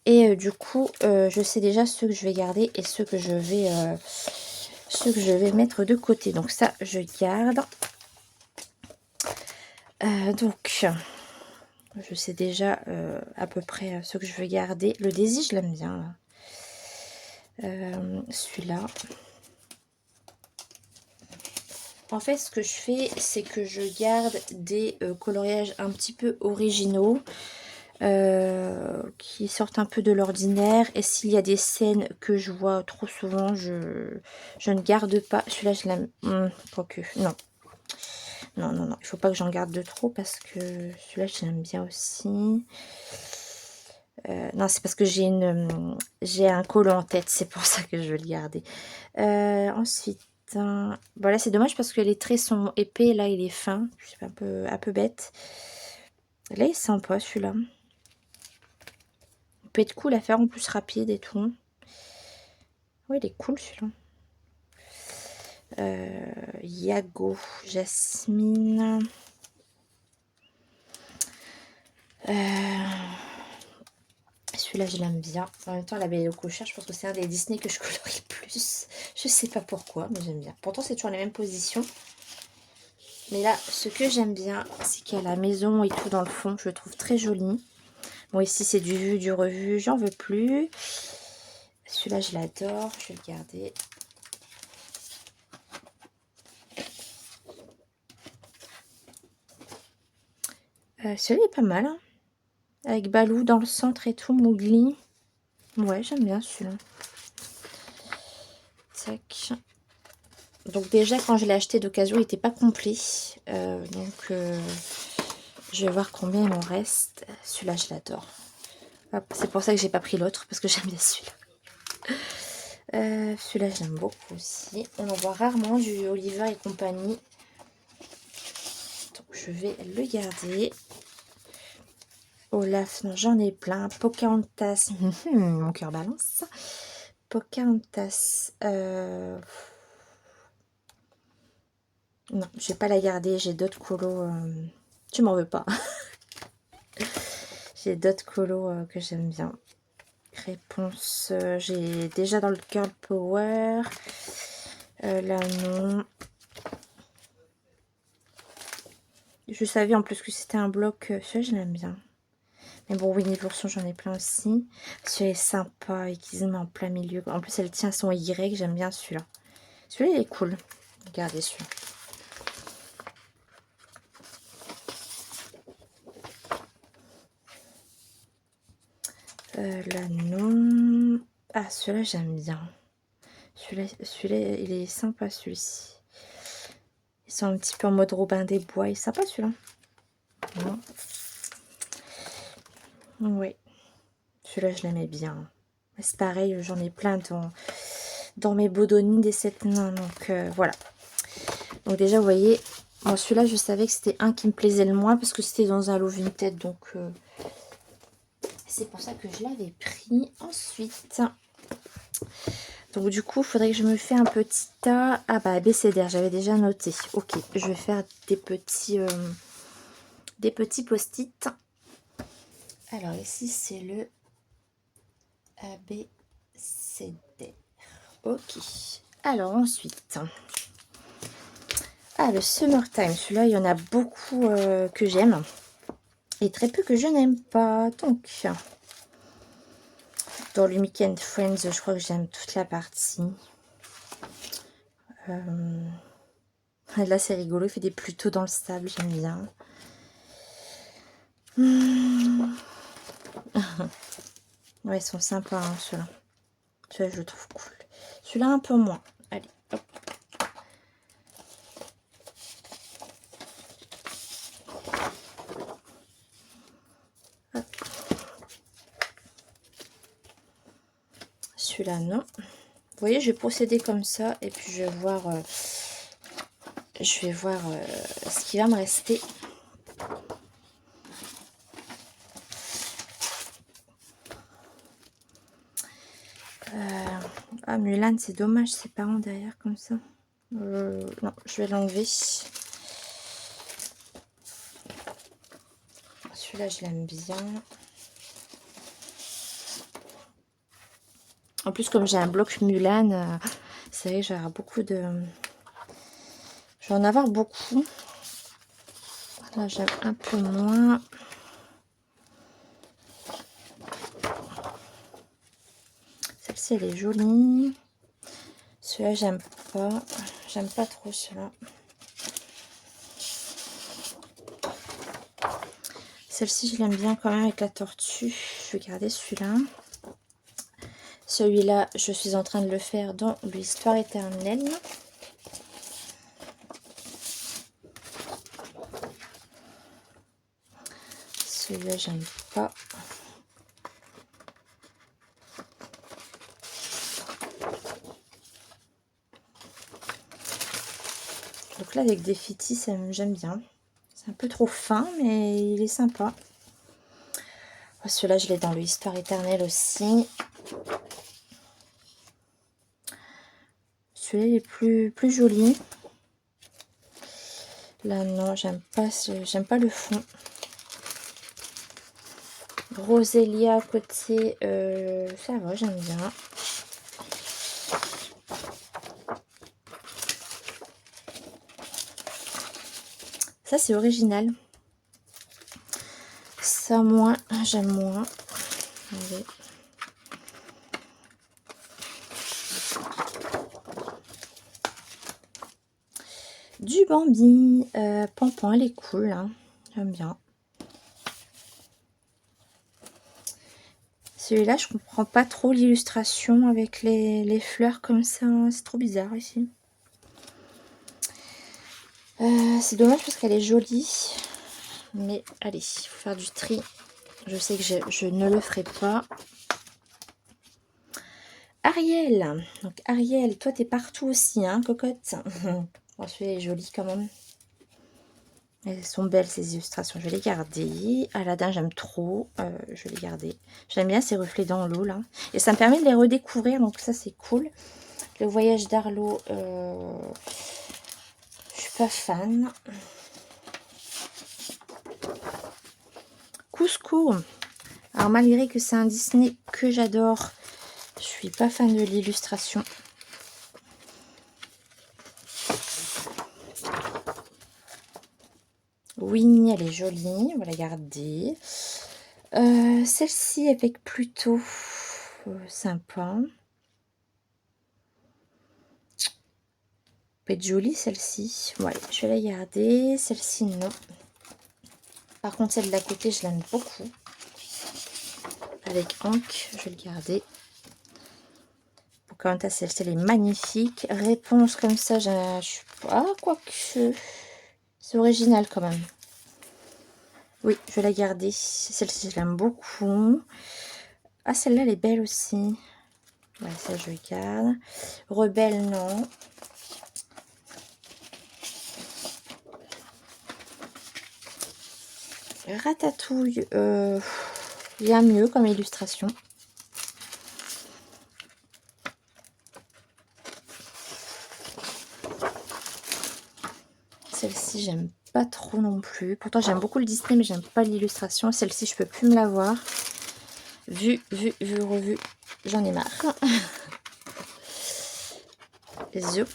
Et du coup je sais déjà ceux que je vais garder et ceux que je vais mettre de côté. Donc ça je garde. Donc je sais déjà à peu près ce que je veux garder. Le Daisy, je l'aime bien là. Celui-là. En fait, ce que je fais, c'est que je garde des coloriages un petit peu originaux, qui sortent un peu de l'ordinaire. Et s'il y a des scènes que je vois trop souvent, je ne garde pas. Celui-là, je l'aime. Quoique, non. Non, non, non. Il faut pas que j'en garde de trop parce que celui-là, je l'aime bien aussi. Non, c'est parce que j'ai un colo en tête. C'est pour ça que je veux le garder. Ensuite... Bon là c'est dommage parce que les traits sont épais, là il est fin, je suis un peu bête. Là il est sympa celui-là. Il peut être cool à faire en plus, rapide et tout. Oui il est cool celui-là. Yago, Jasmine. Celui-là je l'aime bien. En même temps la Belle et le Clochard, je pense que c'est un des Disney que je colorie le plus. Je sais pas pourquoi mais j'aime bien. Pourtant c'est toujours les mêmes positions. Mais là, ce que j'aime bien, c'est qu'il y a la maison et tout dans le fond. Je le trouve très joli. Bon, ici, c'est du vu, du revu. J'en veux plus. Celui-là, je l'adore. Je vais le garder. Celui-là est pas mal. Hein. Avec Balou dans le centre et tout. Mowgli. Ouais, j'aime bien celui-là. Tac. Donc déjà, quand je l'ai acheté d'occasion, il n'était pas complet. Je vais voir combien il m'en reste. Celui-là, je l'adore. C'est pour ça que j'ai pas pris l'autre, parce que j'aime bien celui-là. Celui-là, j'aime beaucoup aussi. On en voit rarement du Oliver et compagnie. Donc, je vais le garder. Olaf, non, j'en ai plein. Pocahontas, mon cœur balance. Pocahontas, non, je vais pas la garder, j'ai d'autres colos. Tu m'en veux pas. J'ai d'autres colos que j'aime bien. Réponse, j'ai déjà dans le Girl Power. Là, non. Je savais en plus que c'était un bloc. Celui-là, je l'aime bien. Mais bon, Winnie l'ourson, j'en ai plein aussi. Celui-là est sympa et qui se met en plein milieu. En plus, elle tient son Y. J'aime bien celui-là. Celui-là, il est cool. Regardez celui-là. Là, non. Ah, celui-là, j'aime bien. Celui-là, il est sympa, celui-ci. Ils sont un petit peu en mode Robin des Bois. Il est sympa, celui-là. Oui. Celui-là, je l'aimais bien. C'est pareil, j'en ai plein dans mes Bodoni des 7 nains. Donc, voilà. Donc, déjà, vous voyez, bon, celui-là, je savais que c'était un qui me plaisait le moins parce que c'était dans un lot vintage. Donc, c'est pour ça que je l'avais pris. Ensuite, donc, du coup, il faudrait que je me fasse un petit tas. Ah, bah, abécédaire, j'avais déjà noté. Ok, je vais faire des petits post-it. Alors, ici, c'est le abécédaire. Ok. Alors, ensuite... Ah, le Summertime, celui-là, il y en a beaucoup que j'aime. Et très peu que je n'aime pas. Donc, dans le Weekend Friends, je crois que j'aime toute la partie. Là, c'est rigolo, il fait des plutos dans le sable, j'aime bien. Ouais, ils sont sympas, hein, ceux-là. Celui-là, je le trouve cool. Celui-là, un peu moins. Allez, hop. Celui-là, non. Vous voyez, je vais procéder comme ça. Et puis, je vais voir, ce qui va me rester. Ah, Mulan, c'est dommage, c'est pas en derrière comme ça. Non, je vais l'enlever. Celui-là, je l'aime bien. En plus, comme j'ai un bloc Mulan, c'est vrai que j'aurai beaucoup de... Je vais en avoir beaucoup. Là, j'aime un peu moins. Celle-ci, elle est jolie. Celui-là, j'aime pas. J'aime pas trop celui-là. Celle-ci, je l'aime bien quand même avec la tortue. Je vais garder celui-là. Celui-là, je suis en train de le faire dans l'histoire éternelle. Celui-là, j'aime pas. Donc là, avec des fitis, j'aime bien. C'est un peu trop fin, mais il est sympa. Oh, celui-là, je l'ai dans l'histoire éternelle aussi. Celui-là, il est plus joli. Là, non, j'aime pas le fond. Rosélia à côté, ça va, j'aime bien. Ça, c'est original. Ça, moins, j'aime moins. Allez. Du Bambi. Pampan, elle est cool, hein. J'aime bien. Celui-là, je comprends pas trop l'illustration avec les fleurs comme ça. C'est trop bizarre ici. C'est dommage parce qu'elle est jolie. Mais allez, il faut faire du tri. Je sais que je ne le ferai pas. Ariel. Donc Ariel, toi, t'es partout aussi, hein, cocotte. Bon, celui-là est joli quand même. Elles sont belles ces illustrations, je vais les garder. Aladdin, j'aime trop, je vais les garder. J'aime bien ces reflets dans l'eau là. Et ça me permet de les redécouvrir, donc ça c'est cool. Le voyage d'Arlo, je suis pas fan. Cusco. Alors malgré que c'est un Disney que j'adore, je suis pas fan de l'illustration. Winnie, elle est jolie, on va la garder. Celle-ci avec plutôt sympa. Peut être jolie celle-ci. Ouais, je vais la garder. Celle-ci, non. Par contre, celle de la côté, je l'aime beaucoup. Avec Hank, je vais le garder. Quant à celle-ci, elle est magnifique. Réponse comme ça, je suis pas... quoique... C'est original quand même. Oui, je vais la garder. Celle-ci, je l'aime beaucoup. Ah, celle-là, elle est belle aussi. Ouais, ça, je garde. Rebelle, non. Ratatouille, il y a mieux comme illustration. Celle-ci, j'aime pas trop non plus. Pourtant, j'aime beaucoup le Disney, mais j'aime pas l'illustration. Celle-ci, je peux plus me la voir. Vu, revu, j'en ai marre. Zoup.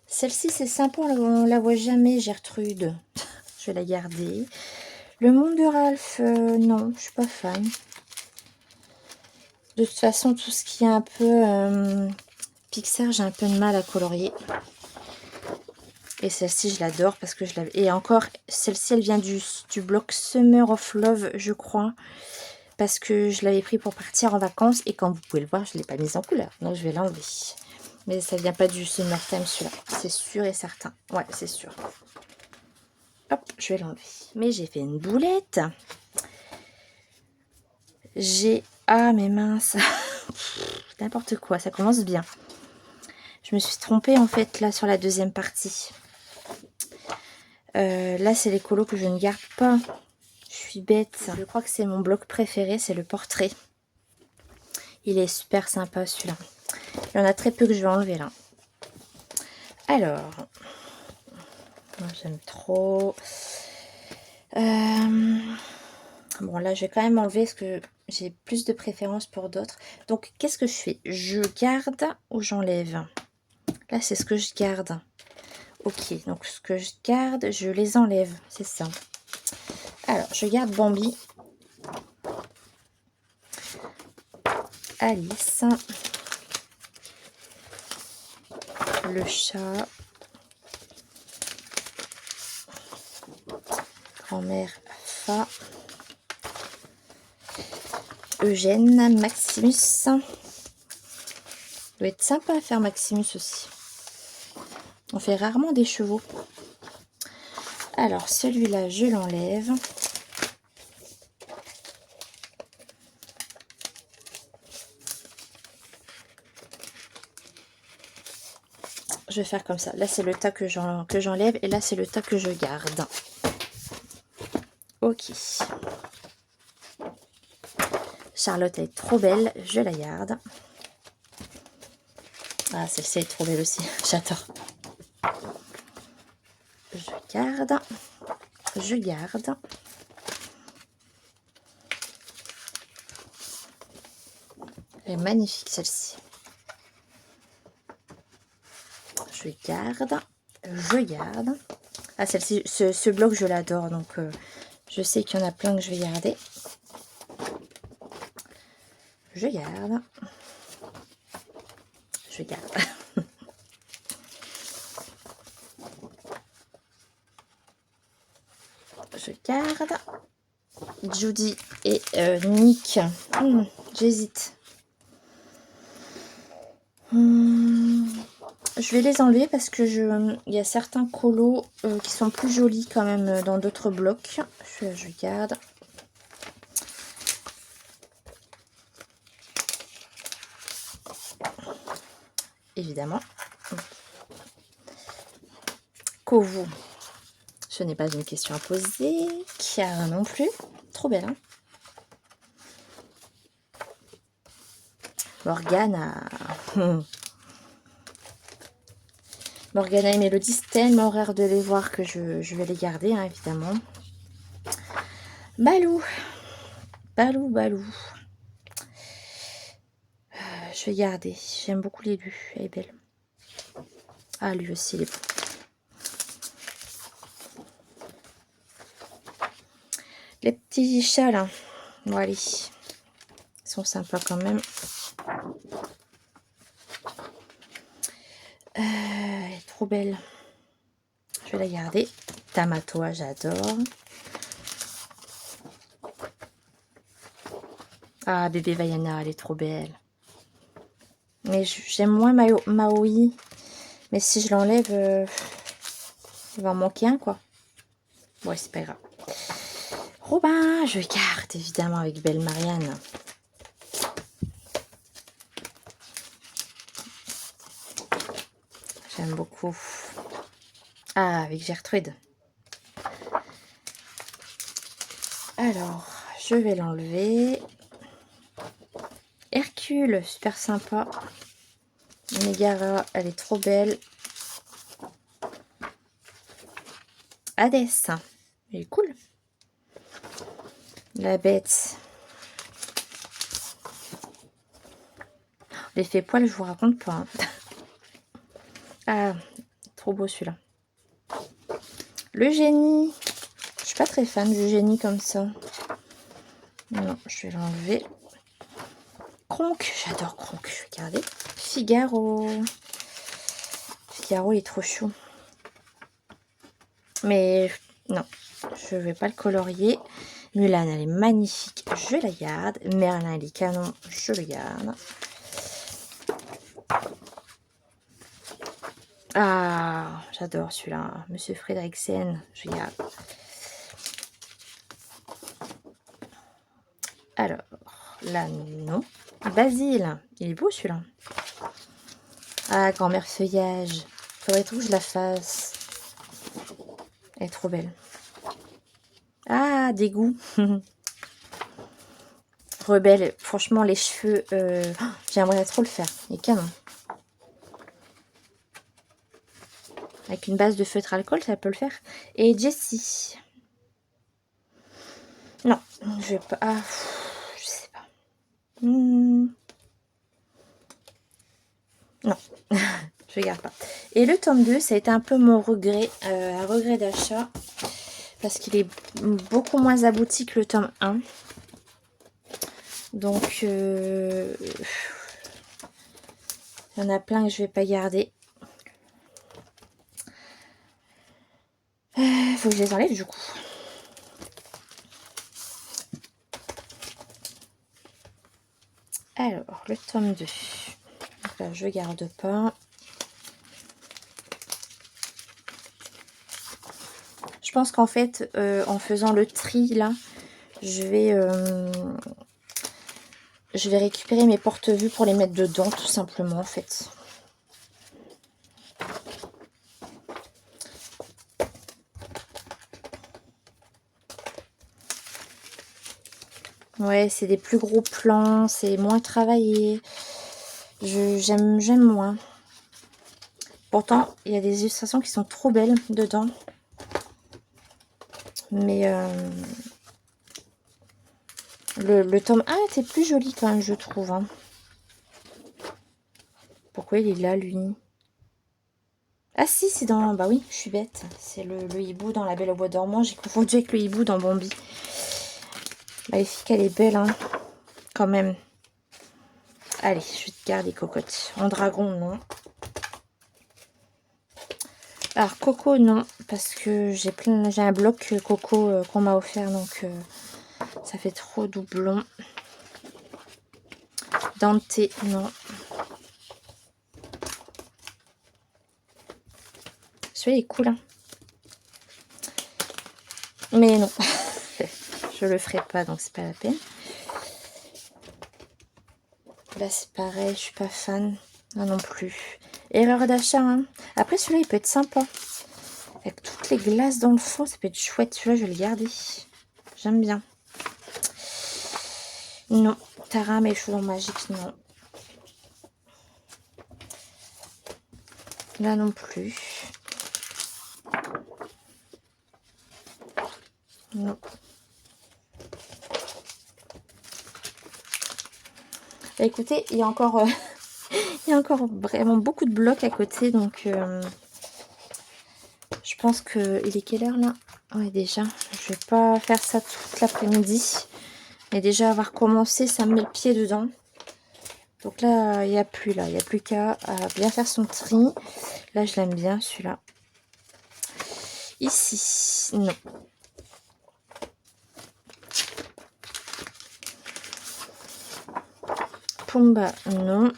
Celle-ci, c'est sympa, on la voit jamais, Gertrude. Je vais la garder. Le monde de Ralph, non, je suis pas fan. De toute façon, tout ce qui est un peu Pixar, j'ai un peu de mal à colorier. Et celle-ci, je l'adore parce que je l'avais... Et encore, celle-ci, elle vient du bloc Summer of Love, je crois. Parce que je l'avais pris pour partir en vacances. Et comme vous pouvez le voir, je ne l'ai pas mise en couleur. Donc, je vais l'enlever. Mais ça vient pas du Summertime, celui-là. C'est sûr et certain. Ouais, c'est sûr. Hop, je vais l'enlever. Mais j'ai fait une boulette. Ah, mais mince. N'importe quoi, ça commence bien. Je me suis trompée, en fait, là, sur la deuxième partie. Là, c'est les colos que je ne garde pas. Je suis bête. Je crois que c'est mon bloc préféré, c'est le portrait. Il est super sympa, celui-là. Il y en a très peu que je vais enlever, là. Alors, moi, j'aime trop. Bon, là, je vais quand même enlever parce que j'ai plus de préférence pour d'autres. Donc, qu'est-ce que je fais? Je garde ou j'enlève? Là, c'est ce que je garde. Ok, donc ce que je garde, je les enlève. C'est ça. Alors, je garde Bambi. Alice. Le chat. Grand-mère Fa. Eugène, Maximus. Ça doit être sympa à faire Maximus aussi. On fait rarement des chevaux. Alors, celui-là, je l'enlève. Je vais faire comme ça. Là, c'est le tas que j'enlève et là, c'est le tas que je garde. Ok. Charlotte, elle est trop belle. Je la garde. Ah, celle-ci est trop belle aussi. J'adore. Je garde. Je garde. Elle est magnifique, celle-ci. Je garde. Je garde. Ah, celle-ci, ce bloc, je l'adore. Donc, je sais qu'il y en a plein que je vais garder. Je garde. Je garde. Je garde. Judy et Nick. J'hésite. Je vais les enlever parce que il y a certains colos qui sont plus jolis quand même dans d'autres blocs. Je garde. Évidemment. Kovu. Ce n'est pas une question à poser. Chiara non plus. Trop belle, hein. Morgana. Morgana et Mélodie, c'est tellement rare de les voir que je vais les garder, hein, évidemment. Balou. Balou, Balou. Je vais garder. J'aime beaucoup l'élu. Elle est belle. Ah, lui aussi, il est beau. Les petits chats, là. Bon, allez. Ils sont sympas quand même. Elle est trop belle. Je vais la garder. Tamatoa, j'adore. Ah, bébé Vaiana, elle est trop belle. Mais j'aime moins Maui. Mais si je l'enlève, il va en manquer un, quoi. Ouais, c'est pas grave. Robin, je garde, évidemment, avec Belle Marianne. J'aime beaucoup. Ah, avec Gertrude. Alors, je vais l'enlever. Hercule, super sympa. Megara, elle est trop belle. Hadès, elle est cool. La bête. L'effet poil, je vous raconte pas. Hein. Ah, trop beau celui-là. Le génie. Je suis pas très fan du génie comme ça. Non, je vais l'enlever. Kronk, j'adore Kronk, je vais garder. Figaro. Figaro, il est trop chou. Mais non, je vais pas le colorier. Mulan, elle est magnifique, je la garde. Merlin, il est canon, je le garde. Ah, j'adore celui-là. Monsieur Fredriksen, je garde. Alors, là, non. Basile, il est beau celui-là. Ah, grand-mère feuillage. Faudrait tout que je la fasse. Elle est trop belle. Ah, dégoût. Rebelle, franchement, les cheveux, j'aimerais trop le faire. Il est canon. Avec une base de feutre alcool, ça peut le faire. Et Jessie. Non, je vais pas. Ah, je sais pas. Non, je garde pas. Et le tome 2, ça a été un peu mon regret, un regret d'achat. Parce qu'il est beaucoup moins abouti que le tome 1. Donc, il y en a plein que je vais pas garder. Faut que je les enlève du coup. Alors, le tome 2. Donc là, je garde pas. Je pense qu'en fait, en faisant le tri, là, je vais récupérer mes porte-vues pour les mettre dedans, tout simplement, en fait. Ouais, c'est des plus gros plans, c'est moins travaillé. J'aime moins. Pourtant, il y a des illustrations qui sont trop belles dedans. Mais le tome 1 était plus joli quand même, je trouve. Hein. Pourquoi il est là, lui? Ah si, c'est dans... Bah oui, je suis bête. C'est le hibou dans La Belle au bois dormant. J'ai confondu avec le hibou dans Bambi. Maléfique, elle est belle, hein. Quand même. Allez, je vais te garder, cocotte. En dragon, non. Alors, Coco, non. Parce que j'ai un bloc Coco qu'on m'a offert. Donc, ça fait trop doublon. Dante, non. Celui-là est cool, hein. Mais non. Je le ferai pas, donc c'est pas la peine. Là, c'est pareil, je suis pas fan. Non, non plus. Erreur d'achat, hein. Après, celui-là, il peut être sympa. Avec toutes les glaces dans le fond, ça peut être chouette. Celui-là, je vais le garder. J'aime bien. Non, Tara, mes cheveux magiques, non. Là non plus. Non. Bah, écoutez, il y a encore, il y a encore vraiment beaucoup de blocs à côté, donc je pense que il est quelle heure là? Ouais, déjà, je vais pas faire ça toute l'après-midi, mais déjà avoir commencé, ça me met le pied dedans. Donc là, il n'y a plus là, il n'y a plus qu'à bien faire son tri. Là, je l'aime bien celui-là. Ici, non. Pumba, non.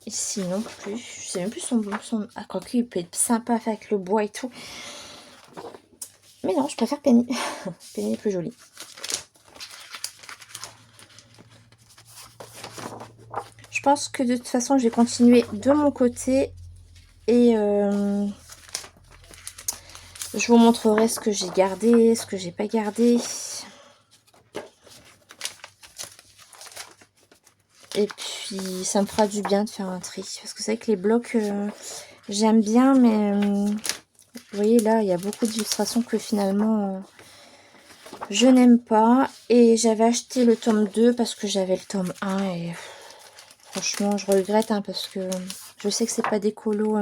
Ici, non plus. Je sais même plus son... Ah, quoi qu'il peut être sympa à faire avec le bois et tout. Mais non, je préfère Penny. Penny est plus jolie. Je pense que de toute façon, je vais continuer de mon côté. Et je vous montrerai ce que j'ai gardé, ce que j'ai pas gardé. Et puis, ça me fera du bien de faire un tri. Parce que c'est vrai que les blocs, j'aime bien. Mais vous voyez, là, il y a beaucoup d'illustrations que finalement, je n'aime pas. Et j'avais acheté le tome 2 parce que j'avais le tome 1. Et franchement, je regrette parce que je sais que c'est pas des colos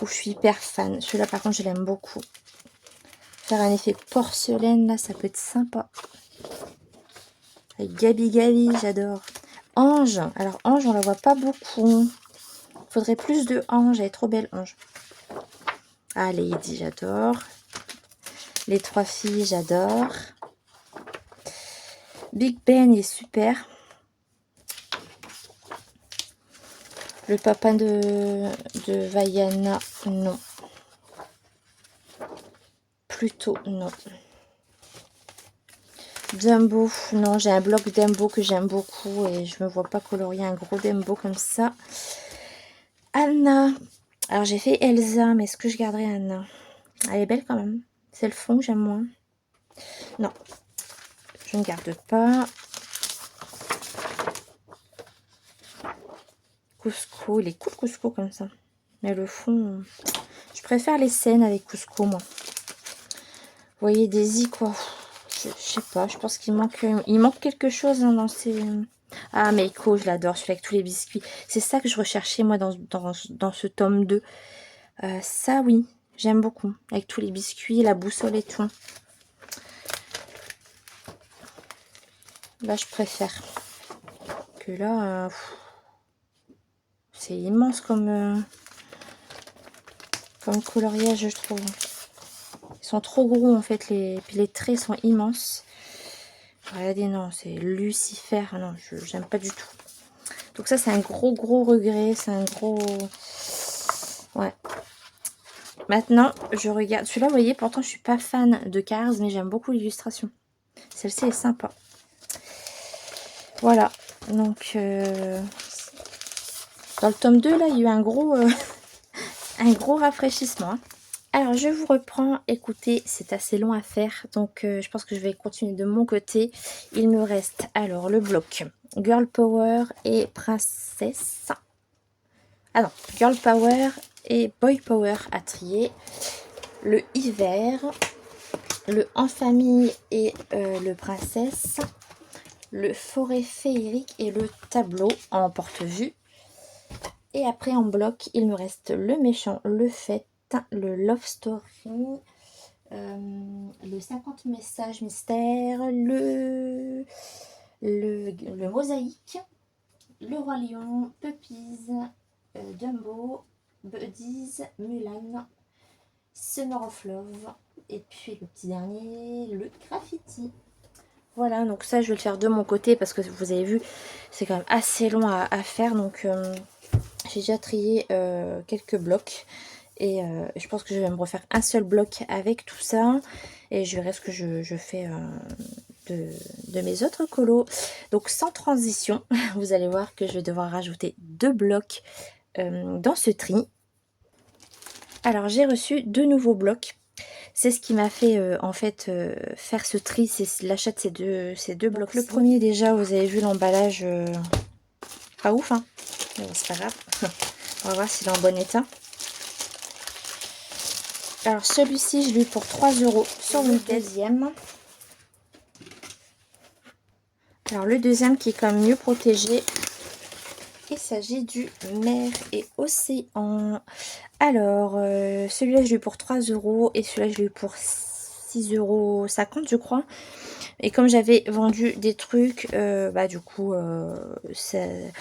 où je suis hyper fan. Celui-là, par contre, je l'aime beaucoup. Faire un effet porcelaine, là, ça peut être sympa. Avec Gabi Gabi, j'adore. Ange. Alors, Ange, on la voit pas beaucoup. Faudrait plus de Ange. Elle est trop belle, Ange. Ah, Lady, j'adore. Les 3 filles, j'adore. Big Ben, il est super. Le papa de Vaiana, non. Plutôt, non. Dumbo, non, j'ai un bloc Dumbo que j'aime beaucoup et je me vois pas colorier un gros Dumbo comme ça. Anna. Alors, j'ai fait Elsa, mais est-ce que je garderai Anna? Elle est belle quand même. C'est le fond que j'aime moins. Non, je ne garde pas. Cusco, il est cool Cusco comme ça. Mais le fond, je préfère les scènes avec Cusco, moi. Vous voyez, Daisy, quoi. Je sais pas, je pense qu'il manque quelque chose hein, dans ces... Ah, Meiko, je l'adore, celui avec tous les biscuits. C'est ça que je recherchais, moi, dans ce tome 2. Ça, oui, j'aime beaucoup. Avec tous les biscuits, la boussole et tout. Là, je préfère. Que là, c'est immense comme coloriage, je trouve. Ils sont trop gros, en fait. Puis les traits sont immenses. Regardez, non, c'est Lucifer. Non, j'aime pas du tout. Donc ça, c'est un gros regret. C'est un gros... Ouais. Maintenant, je regarde. Celui-là, vous voyez, pourtant, je suis pas fan de Cars, mais j'aime beaucoup l'illustration. Celle-ci est sympa. Voilà. Donc, dans le tome 2, là, il y a eu un gros rafraîchissement. Alors, je vous reprends. Écoutez, c'est assez long à faire. Donc, je pense que je vais continuer de mon côté. Il me reste alors le bloc Girl Power et Princesse. Ah non, Girl Power et Boy Power à trier. Le hiver, le En famille et le Princesse. Le forêt féerique et le tableau en porte-vue. Et après en bloc, il me reste le méchant, le fait, le love story, le 50 messages mystères, le mosaïque, le roi lion, Puppies, Dumbo, Buddies, Mulan, Summer of Love, et puis le petit dernier, le graffiti. Voilà, donc ça je vais le faire de mon côté parce que vous avez vu, c'est quand même assez long à faire. Donc j'ai déjà trié quelques blocs. Et je pense que je vais me refaire un seul bloc avec tout ça. Et je verrai ce que je fais de mes autres colos. Donc sans transition, vous allez voir que je vais devoir rajouter 2 blocs dans ce tri. Alors j'ai reçu 2 nouveaux blocs. C'est ce qui m'a fait en fait faire ce tri, c'est l'achat de ces deux blocs. Le premier déjà, vous avez vu l'emballage, pas ouf hein, mais bon, c'est pas grave. On va voir s'il est en bon état. Alors celui-ci, je l'ai eu pour 3 € sur le deuxième. Alors le deuxième qui est quand même mieux protégé. Il s'agit du Mer et Océan. Alors celui-là, je l'ai eu pour 3 € et celui-là, je l'ai eu pour 6,50 € je crois. Et comme j'avais vendu des trucs, bah du coup, c'est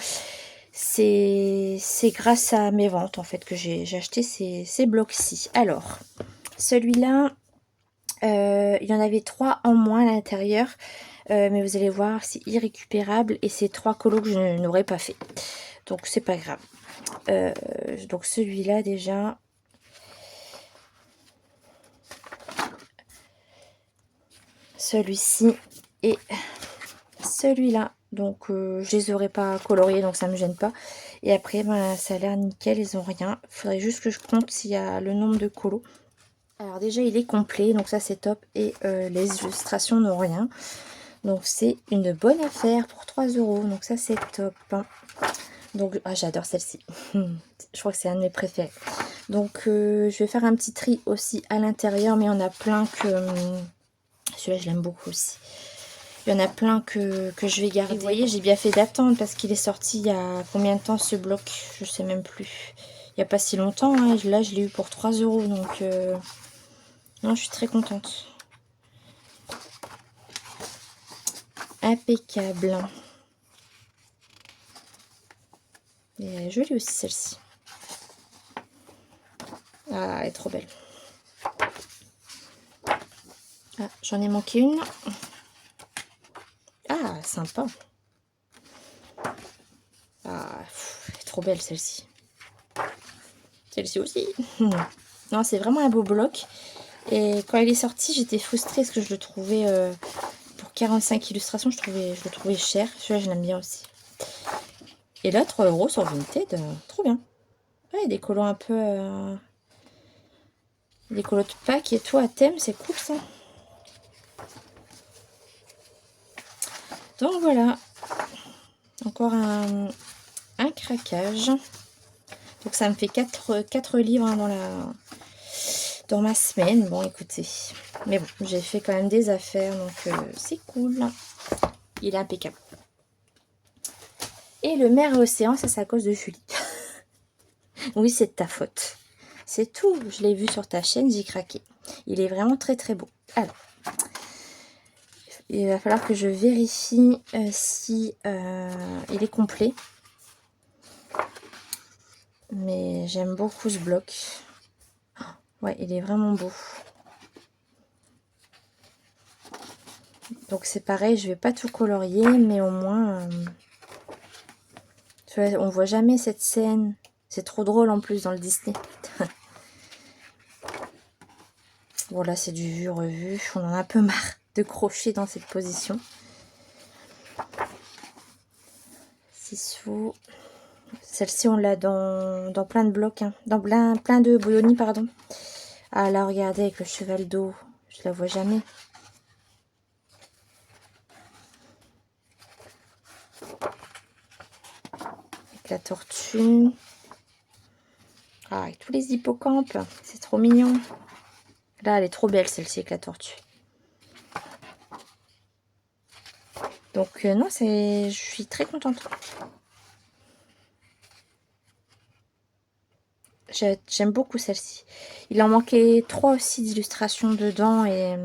grâce à mes ventes en fait que j'ai acheté ces blocs-ci. Alors, celui-là, il y en avait 3 en moins à l'intérieur. Mais vous allez voir, c'est irrécupérable et c'est 3 colos que je n'aurais pas fait. Donc c'est pas grave. Donc celui-là déjà. Celui-ci et celui-là. Donc je les aurais pas coloriés, donc ça me gêne pas. Et après, ben, ça a l'air nickel, ils ont rien. Il faudrait juste que je compte s'il y a le nombre de colos. Alors déjà, il est complet, donc ça c'est top. Et les illustrations n'ont rien. Donc c'est une bonne affaire pour 3 €. Donc ça c'est top. Donc ah, j'adore celle-ci. Je crois que c'est un de mes préférés. Donc je vais faire un petit tri aussi à l'intérieur, mais il y en a plein que... celui-là je l'aime beaucoup aussi. Il y en a plein que je vais garder. Vous voyez, j'ai bien fait d'attendre parce qu'il est sorti il y a combien de temps ce bloc? Je sais même plus. Il n'y a pas si longtemps. Hein. Là, je l'ai eu pour 3 €. Donc, non, je suis très contente. Impeccable. Et elle est jolie aussi, celle-ci. Ah, elle est trop belle. Ah, j'en ai manqué une. Ah, sympa. Ah, elle est trop belle, celle-ci. Celle-ci aussi. Non, c'est vraiment un beau bloc. Et quand il est sorti, j'étais frustrée parce que je le trouvais pour 45 illustrations, je le trouvais cher. Celui-là, je l'aime bien aussi. Et là, 3 € sur Vinted, trop bien. Ouais, des colos un peu... des colos de Pâques et tout à thème, c'est cool ça. Donc voilà. Encore un craquage. Donc ça me fait 4 livres hein, dans ma semaine. Bon, écoutez. Mais bon, j'ai fait quand même des affaires, donc c'est cool. Il est impeccable. Et le Mer et Océan, ça c'est à cause de Julie. Oui, c'est de ta faute. C'est tout. Je l'ai vu sur ta chaîne, j'ai craqué. Il est vraiment très très beau. Alors, il va falloir que je vérifie si il est complet. Mais j'aime beaucoup ce bloc. Ouais, il est vraiment beau. Donc c'est pareil, je vais pas tout colorier, mais au moins... tu vois, on voit jamais cette scène. C'est trop drôle en plus dans le Disney. Bon là c'est du vu revu. On en a un peu marre de crocher dans cette position. 6 sous. Celle-ci on l'a dans plein de blocs. Hein. Dans plein de bouillonnis, pardon. Ah là regardez avec le cheval d'eau. Je la vois jamais. Avec la tortue. Ah, avec tous les hippocampes. C'est trop mignon. Là elle est trop belle celle-ci avec la tortue. Donc non, je suis très contente. J'aime beaucoup celle-ci. Il en manquait 3 aussi d'illustrations dedans et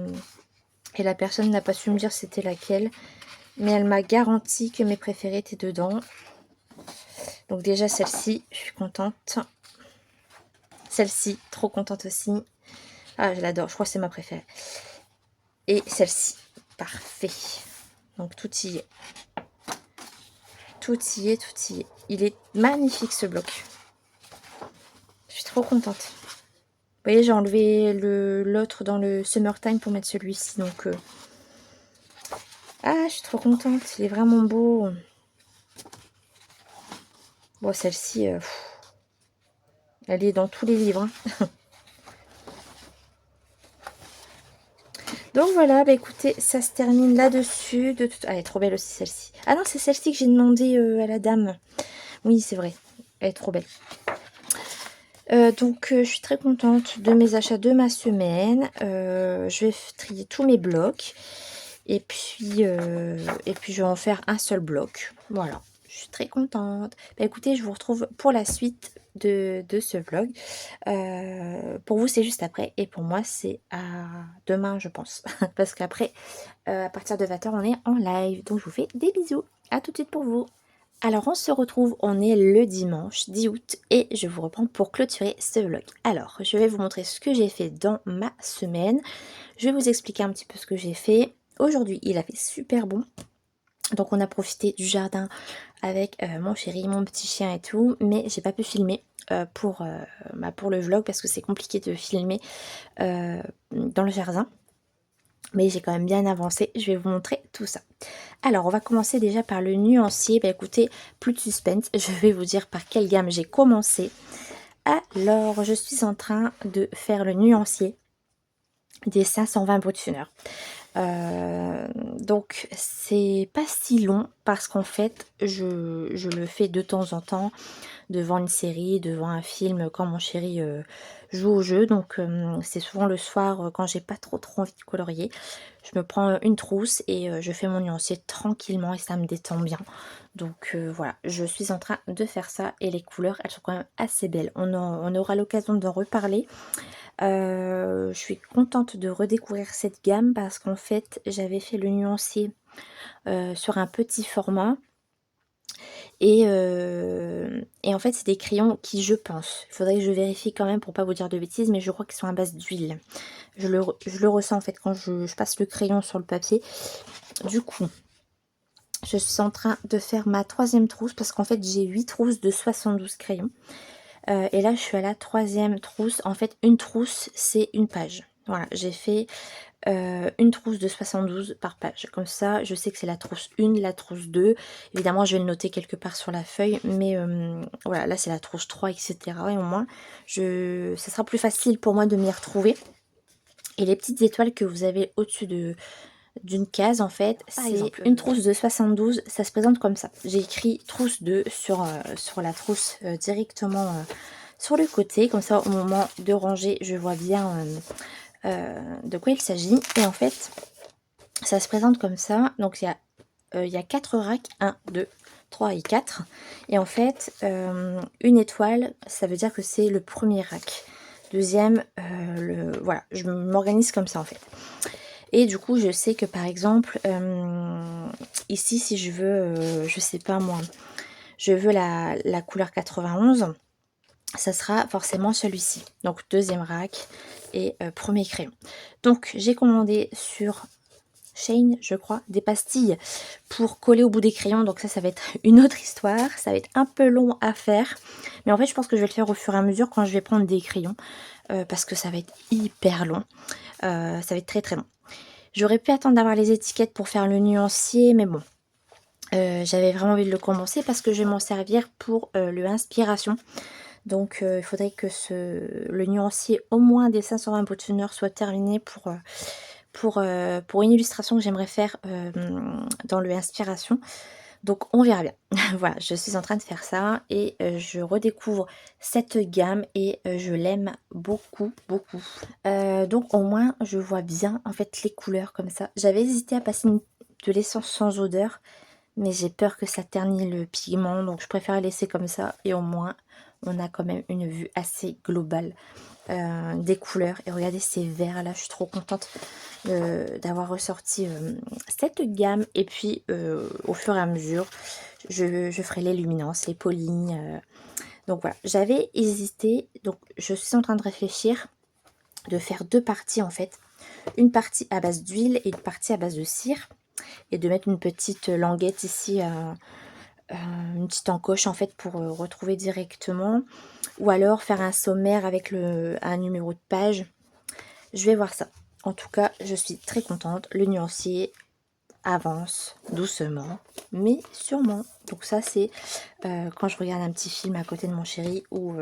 la personne n'a pas su me dire c'était laquelle. Mais elle m'a garanti que mes préférées étaient dedans. Donc déjà celle-ci, je suis contente. Celle-ci, trop contente aussi. Ah, je l'adore, je crois que c'est ma préférée. Et celle-ci, parfait. Donc tout y est. Tout y est, tout y est. Il est magnifique ce bloc. Je suis trop contente. Vous voyez, j'ai enlevé l'autre dans le Summertime pour mettre celui-ci. Donc, ah, je suis trop contente. Il est vraiment beau. Bon, celle-ci, elle est dans tous les livres. Hein. Donc voilà, bah écoutez, ça se termine là-dessus. Elle est trop belle aussi celle-ci. Ah non, c'est celle-ci que j'ai demandé à la dame. Oui, c'est vrai. Elle est trop belle. Donc je suis très contente de mes achats de ma semaine. Je vais trier tous mes blocs. Et puis je vais en faire un seul bloc. Voilà, je suis très contente. Bah, écoutez, je vous retrouve pour la suite de ce vlog. Pour vous, c'est juste après. Et pour moi, c'est à demain, je pense. Parce qu'après, à partir de 20 h, on est en live. Donc, je vous fais des bisous. À tout de suite pour vous. Alors, on se retrouve, on est le dimanche 10 août et je vous reprends pour clôturer ce vlog. Alors, je vais vous montrer ce que j'ai fait dans ma semaine. Je vais vous expliquer un petit peu ce que j'ai fait. Aujourd'hui, il a fait super bon. Donc, on a profité du jardin avec mon chéri, mon petit chien et tout. Mais j'ai pas pu filmer pour le vlog parce que c'est compliqué de filmer dans le jardin. Mais j'ai quand même bien avancé. Je vais vous montrer tout ça. Alors, on va commencer déjà par le nuancier. Bah écoutez, plus de suspense. Je vais vous dire par quelle gamme j'ai commencé. Alors, je suis en train de faire le nuancier des 520 Brut Funner. Donc c'est pas si long parce qu'en fait je le fais de temps en temps devant une série, devant un film quand mon chéri joue au jeu. Donc c'est souvent le soir quand j'ai pas trop envie de colorier. Je me prends une trousse et je fais mon nuancier tranquillement et ça me détend bien. Donc voilà, je suis en train de faire ça et les couleurs elles sont quand même assez belles. On aura l'occasion d'en reparler. Je suis contente de redécouvrir cette gamme parce qu'en fait j'avais fait le nuancier sur un petit format et en fait c'est des crayons qui, je pense, il faudrait que je vérifie quand même pour pas vous dire de bêtises, mais je crois qu'ils sont à base d'huile. Je le ressens en fait quand je passe le crayon sur le papier. Du coup je suis en train de faire ma troisième trousse parce qu'en fait j'ai 8 trousses de 72 crayons. Et là je suis à la troisième trousse. En fait une trousse c'est une page. Voilà, j'ai fait une trousse de 72 par page. Comme ça, je sais que c'est la trousse 1, la trousse 2. Évidemment, je vais le noter quelque part sur la feuille. Mais voilà, là c'est la trousse 3, etc. Et au moins, ça sera plus facile pour moi de m'y retrouver. Et les petites étoiles que vous avez au-dessus d'une case, en fait, c'est une trousse de 72. Ça se présente comme ça. J'ai écrit trousse 2 sur la trousse directement sur le côté. Comme ça, au moment de ranger, je vois bien de quoi il s'agit. Et en fait, ça se présente comme ça. Donc il y a 4 racks, 1, 2, 3 et 4. Et en fait, une étoile, ça veut dire que c'est le premier rack. Deuxième, voilà, je m'organise comme ça en fait. Et du coup, je sais que par exemple, ici, si je veux, je sais pas moi, je veux la couleur 91, ça sera forcément celui-ci. Donc deuxième rack et premier crayon. Donc j'ai commandé sur Shane, je crois, des pastilles pour coller au bout des crayons. Donc ça va être une autre histoire. Ça va être un peu long à faire. Mais en fait, je pense que je vais le faire au fur et à mesure quand je vais prendre des crayons. Parce que ça va être hyper long. Ça va être très très long. J'aurais pu attendre d'avoir les étiquettes pour faire le nuancier. Mais bon, j'avais vraiment envie de le commencer parce que je vais m'en servir pour le inspiration. Donc il faudrait que le nuancier au moins des 520 Brut Funner soit terminé pour une illustration que j'aimerais faire dans le inspiration. Donc on verra bien. Voilà, je suis en train de faire ça et je redécouvre cette gamme et je l'aime beaucoup, beaucoup. Donc au moins je vois bien en fait les couleurs comme ça. J'avais hésité à passer de l'essence sans odeur, mais j'ai peur que ça ternit le pigment, donc je préfère laisser comme ça et au moins on a quand même une vue assez globale des couleurs. Et regardez ces verts là, je suis trop contente d'avoir ressorti cette gamme. Et puis au fur et à mesure je ferai les luminances, les polignes. Donc voilà, j'avais hésité, donc je suis en train de réfléchir de faire deux parties en fait, une partie à base d'huile et une partie à base de cire, et de mettre une petite languette ici, une petite encoche en fait pour retrouver directement, ou alors faire un sommaire avec un numéro de page. Je vais voir ça. En tout cas, je suis très contente. Le nuancier avance doucement, mais sûrement. Donc ça, c'est quand je regarde un petit film à côté de mon chéri ou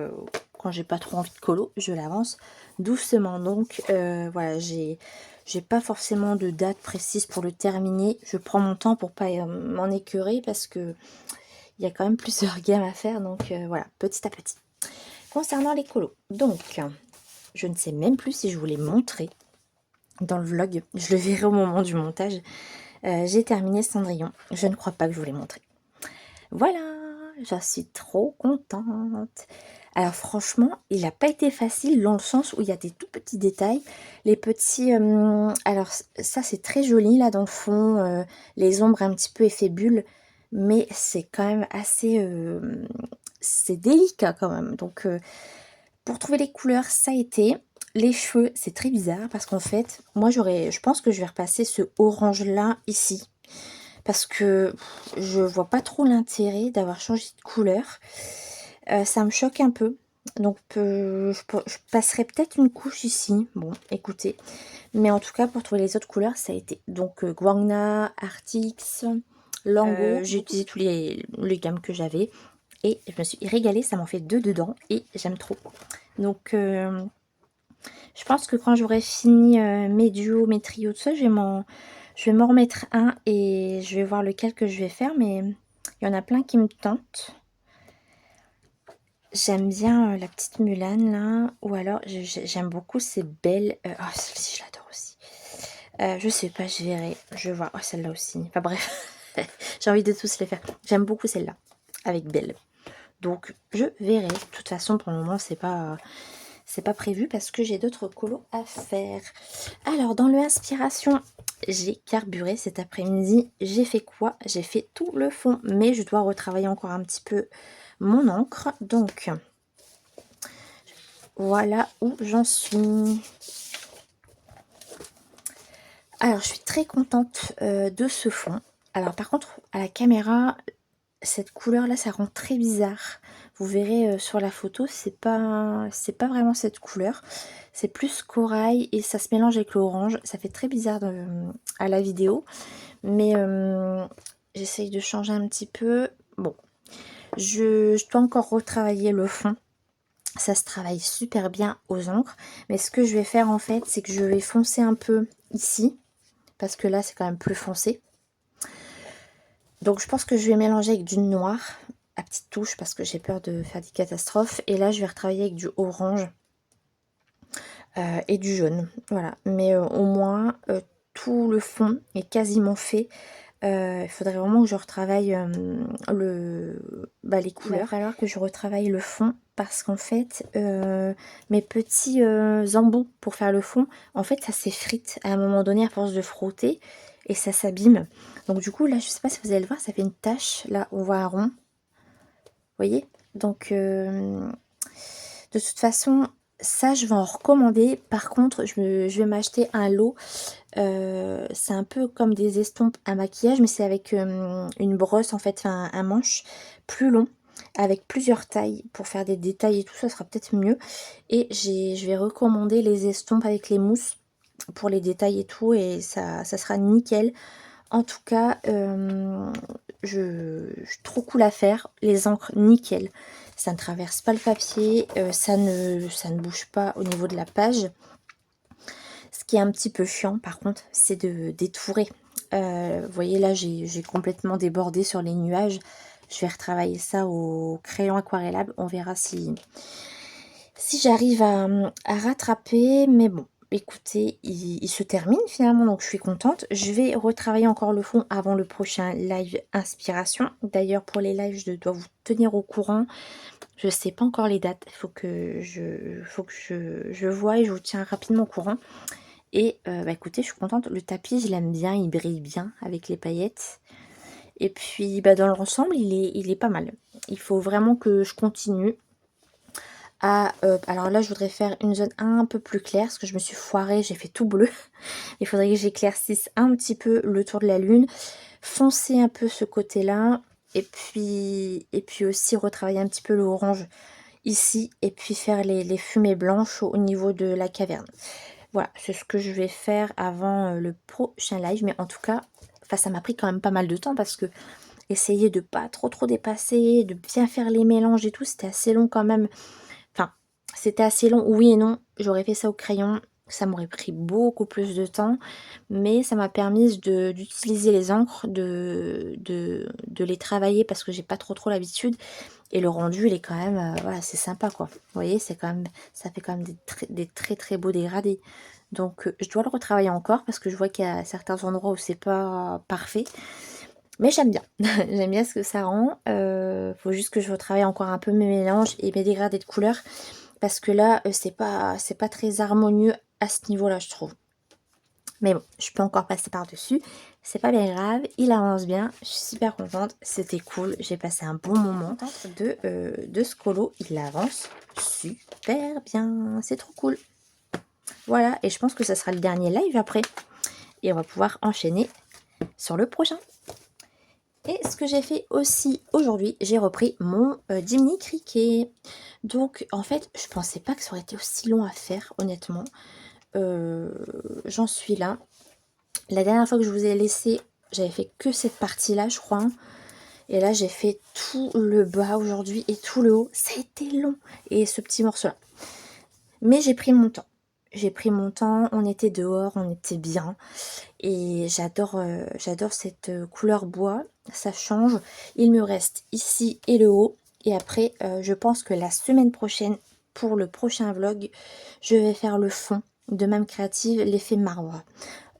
quand j'ai pas trop envie de colo, je l'avance doucement. Donc voilà, j'ai J'ai pas forcément de date précise pour le terminer. Je prends mon temps pour pas m'en écœurer parce que il y a quand même plusieurs gammes à faire. Donc voilà, petit à petit. Concernant les colos, donc je ne sais même plus si je vous les montrer dans le vlog. Je le verrai au moment du montage. J'ai terminé Cendrillon. Je ne crois pas que je vous l'ai montré. Voilà, j'en suis trop contente. Alors franchement, il n'a pas été facile dans le sens où il y a des tout petits détails. Les petits... alors ça c'est très joli là dans le fond. Les ombres un petit peu effet bulle. Mais c'est quand même assez... c'est délicat quand même. Donc pour trouver les couleurs, ça a été... Les cheveux, c'est très bizarre parce qu'en fait, moi je pense que je vais repasser ce orange là ici. Parce que je vois pas trop l'intérêt d'avoir changé de couleur. Ça me choque un peu. Donc je passerai peut-être une couche ici. Bon, écoutez. Mais en tout cas, pour trouver les autres couleurs, ça a été. Donc Guangna, Artix, Lango. J'ai utilisé tous les gammes que j'avais. Et je me suis régalée. Ça m'en fait 2 dedans. Et j'aime trop. Donc je pense que quand j'aurai fini mes duos, mes trios, tout ça, je vais m'en remettre un et je vais voir lequel que je vais faire. Mais il y en a plein qui me tentent. J'aime bien la petite Mulan là. Ou alors j'aime beaucoup ces belles... oh, celle-ci je l'adore aussi. Je sais pas, je verrai. Je vais voir. Oh, celle-là aussi. Enfin bref. J'ai envie de tous les faire. J'aime beaucoup celle-là. Avec Belle. Donc je verrai. De toute façon pour le moment c'est pas prévu parce que j'ai d'autres colos à faire. Alors, dans le inspiration, j'ai carburé cet après-midi. J'ai fait quoi? J'ai fait tout le fond, mais je dois retravailler encore un petit peu mon encre. Donc, voilà où j'en suis. Alors, je suis très contente de ce fond. Alors, par contre, à la caméra, cette couleur-là, ça rend très bizarre. Vous verrez sur la photo, c'est pas vraiment cette couleur. C'est plus corail et ça se mélange avec l'orange. Ça fait très bizarre à la vidéo. Mais j'essaye de changer un petit peu. Bon, je dois encore retravailler le fond. Ça se travaille super bien aux encres. Mais ce que je vais faire en fait, c'est que je vais foncer un peu ici. Parce que là, c'est quand même plus foncé. Donc je pense que je vais mélanger avec du noir à petite touche parce que j'ai peur de faire des catastrophes. Et là, je vais retravailler avec du orange et du jaune. Voilà. Mais au moins, tout le fond est quasiment fait. Il faudrait vraiment que je retravaille les couleurs. Il va falloir que je retravaille le fond parce qu'en fait, mes petits embouts pour faire le fond, en fait, ça s'effrite à un moment donné à force de frotter et ça s'abîme. Donc du coup, là, je sais pas si vous allez le voir, ça fait une tache. Là, on voit un rond. Vous voyez? Donc, de toute façon, ça, je vais en recommander. Par contre, je vais m'acheter un lot. C'est un peu comme des estompes à maquillage, mais c'est avec une brosse, en fait, un manche plus long, avec plusieurs tailles pour faire des détails et tout, ça sera peut-être mieux. Et je vais recommander les estompes avec les mousses pour les détails et tout, et ça sera nickel. En tout cas, je trop cool à faire. Les encres, nickel. Ça ne traverse pas le papier, ça ne bouge pas au niveau de la page. Ce qui est un petit peu chiant, par contre, c'est de détourer. Vous voyez, là, j'ai complètement débordé sur les nuages. Je vais retravailler ça au crayon aquarellable. On verra si j'arrive à rattraper. Mais bon, écoutez, il se termine finalement, donc je suis contente. Je vais retravailler encore le fond avant le prochain live inspiration. D'ailleurs, pour les lives, je dois vous tenir au courant. Je ne sais pas encore les dates. Il faut que je vois et je vous tiens rapidement au courant. Et écoutez, je suis contente. Le tapis, je l'aime bien. Il brille bien avec les paillettes. Et puis, dans l'ensemble, il est pas mal. Il faut vraiment que je continue. Alors là, je voudrais faire une zone un peu plus claire. Parce que je me suis foirée. J'ai fait tout bleu. Il faudrait que j'éclaircisse un petit peu le tour de la lune. Foncer un peu ce côté-là. Et puis aussi retravailler un petit peu le orange ici. Et puis faire les fumées blanches au niveau de la caverne. Voilà, c'est ce que je vais faire avant le prochain live. Mais en tout cas, ça m'a pris quand même pas mal de temps parce que essayer de pas trop dépasser, de bien faire les mélanges et tout, c'était assez long quand même. Enfin, c'était assez long, oui et non. J'aurais fait ça au crayon. Ça m'aurait pris beaucoup plus de temps, mais ça m'a permis d'utiliser les encres, de les travailler parce que j'ai pas trop l'habitude. Et le rendu, il est quand même, voilà, c'est sympa quoi. Vous voyez, c'est quand même, ça fait quand même des très beaux dégradés. Donc je dois le retravailler encore parce que je vois qu'il y a certains endroits où c'est pas parfait. Mais j'aime bien, j'aime bien ce que ça rend. Faut juste que je retravaille encore un peu mes mélanges et mes dégradés de couleurs. Parce que là, c'est pas très harmonieux à ce niveau-là, je trouve. Mais bon, je peux encore passer par-dessus. C'est pas bien grave, il avance bien. Je suis super contente, c'était cool. J'ai passé un bon moment de ce colo. Il avance super bien, c'est trop cool. Voilà, et je pense que ça sera le dernier live après. Et on va pouvoir enchaîner sur le prochain. Et ce que j'ai fait aussi aujourd'hui, j'ai repris mon Jiminy Cricket. Donc en fait, je pensais pas que ça aurait été aussi long à faire, honnêtement. J'en suis là. La dernière fois que je vous ai laissé, j'avais fait que cette partie-là, je crois. Et là, j'ai fait tout le bas aujourd'hui et tout le haut. Ça a été long. Et ce petit morceau-là. Mais j'ai pris mon temps. J'ai pris mon temps, on était dehors, on était bien. Et j'adore cette couleur bois, ça change. Il me reste ici et le haut. Et après, je pense que la semaine prochaine, pour le prochain vlog, je vais faire le fond de Mame Créative, l'effet marbre.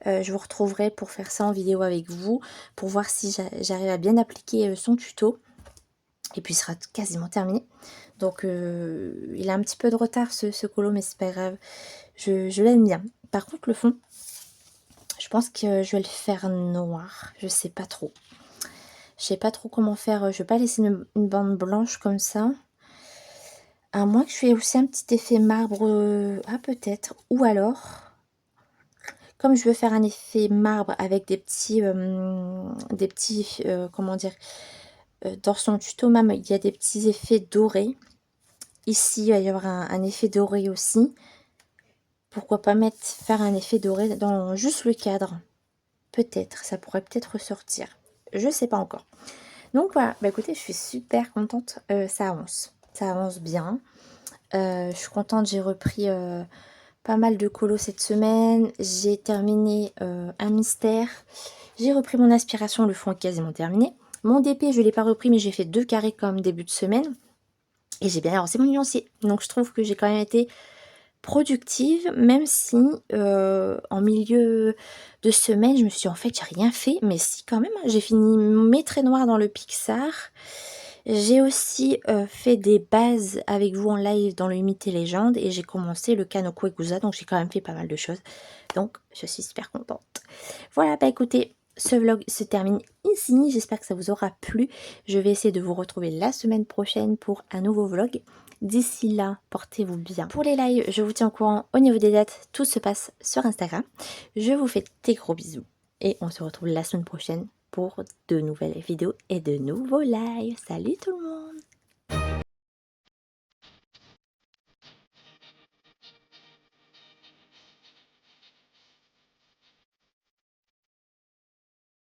Je vous retrouverai pour faire ça en vidéo avec vous, pour voir si j'arrive à bien appliquer son tuto. Et puis il sera quasiment terminé. Donc il a un petit peu de retard ce colo, mais c'est pas grave. Je l'aime bien. Par contre le fond, je pense que je vais le faire noir. Je sais pas trop. Je sais pas trop comment faire. Je vais pas laisser une bande blanche comme ça. À moins que je fasse aussi un petit effet marbre. Ah peut-être. Ou alors, comme je veux faire un effet marbre avec des petits, comment dire, dans son tuto même, il y a des petits effets dorés. Ici, il va y avoir un effet doré aussi. Pourquoi pas faire un effet doré dans juste le cadre? Peut-être, ça pourrait peut-être ressortir. Je sais pas encore. Donc voilà, bah écoutez, je suis super contente. Ça avance bien. Je suis contente, j'ai repris pas mal de colos cette semaine. J'ai terminé un mystère. J'ai repris mon aspiration, le fond est quasiment terminé. Mon DP, je ne l'ai pas repris, mais j'ai fait 2 carrés comme début de semaine. Et j'ai bien avancé mon nuancier. Donc je trouve que j'ai quand même été productive, même si en milieu de semaine, je me suis dit, en fait, j'ai rien fait. Mais si, quand même, j'ai fini mes traits noirs dans le Pixar. J'ai aussi fait des bases avec vous en live dans le Mythes et Légendes. Et j'ai commencé le Kanoko Ekusa, donc j'ai quand même fait pas mal de choses. Donc, je suis super contente. Voilà, bah écoutez, ce vlog se termine ici. J'espère que ça vous aura plu. Je vais essayer de vous retrouver la semaine prochaine pour un nouveau vlog. D'ici là, portez-vous bien. Pour les lives, je vous tiens au courant au niveau des dates. Tout se passe sur Instagram. Je vous fais des gros bisous. Et on se retrouve la semaine prochaine pour de nouvelles vidéos et de nouveaux lives. Salut tout le monde!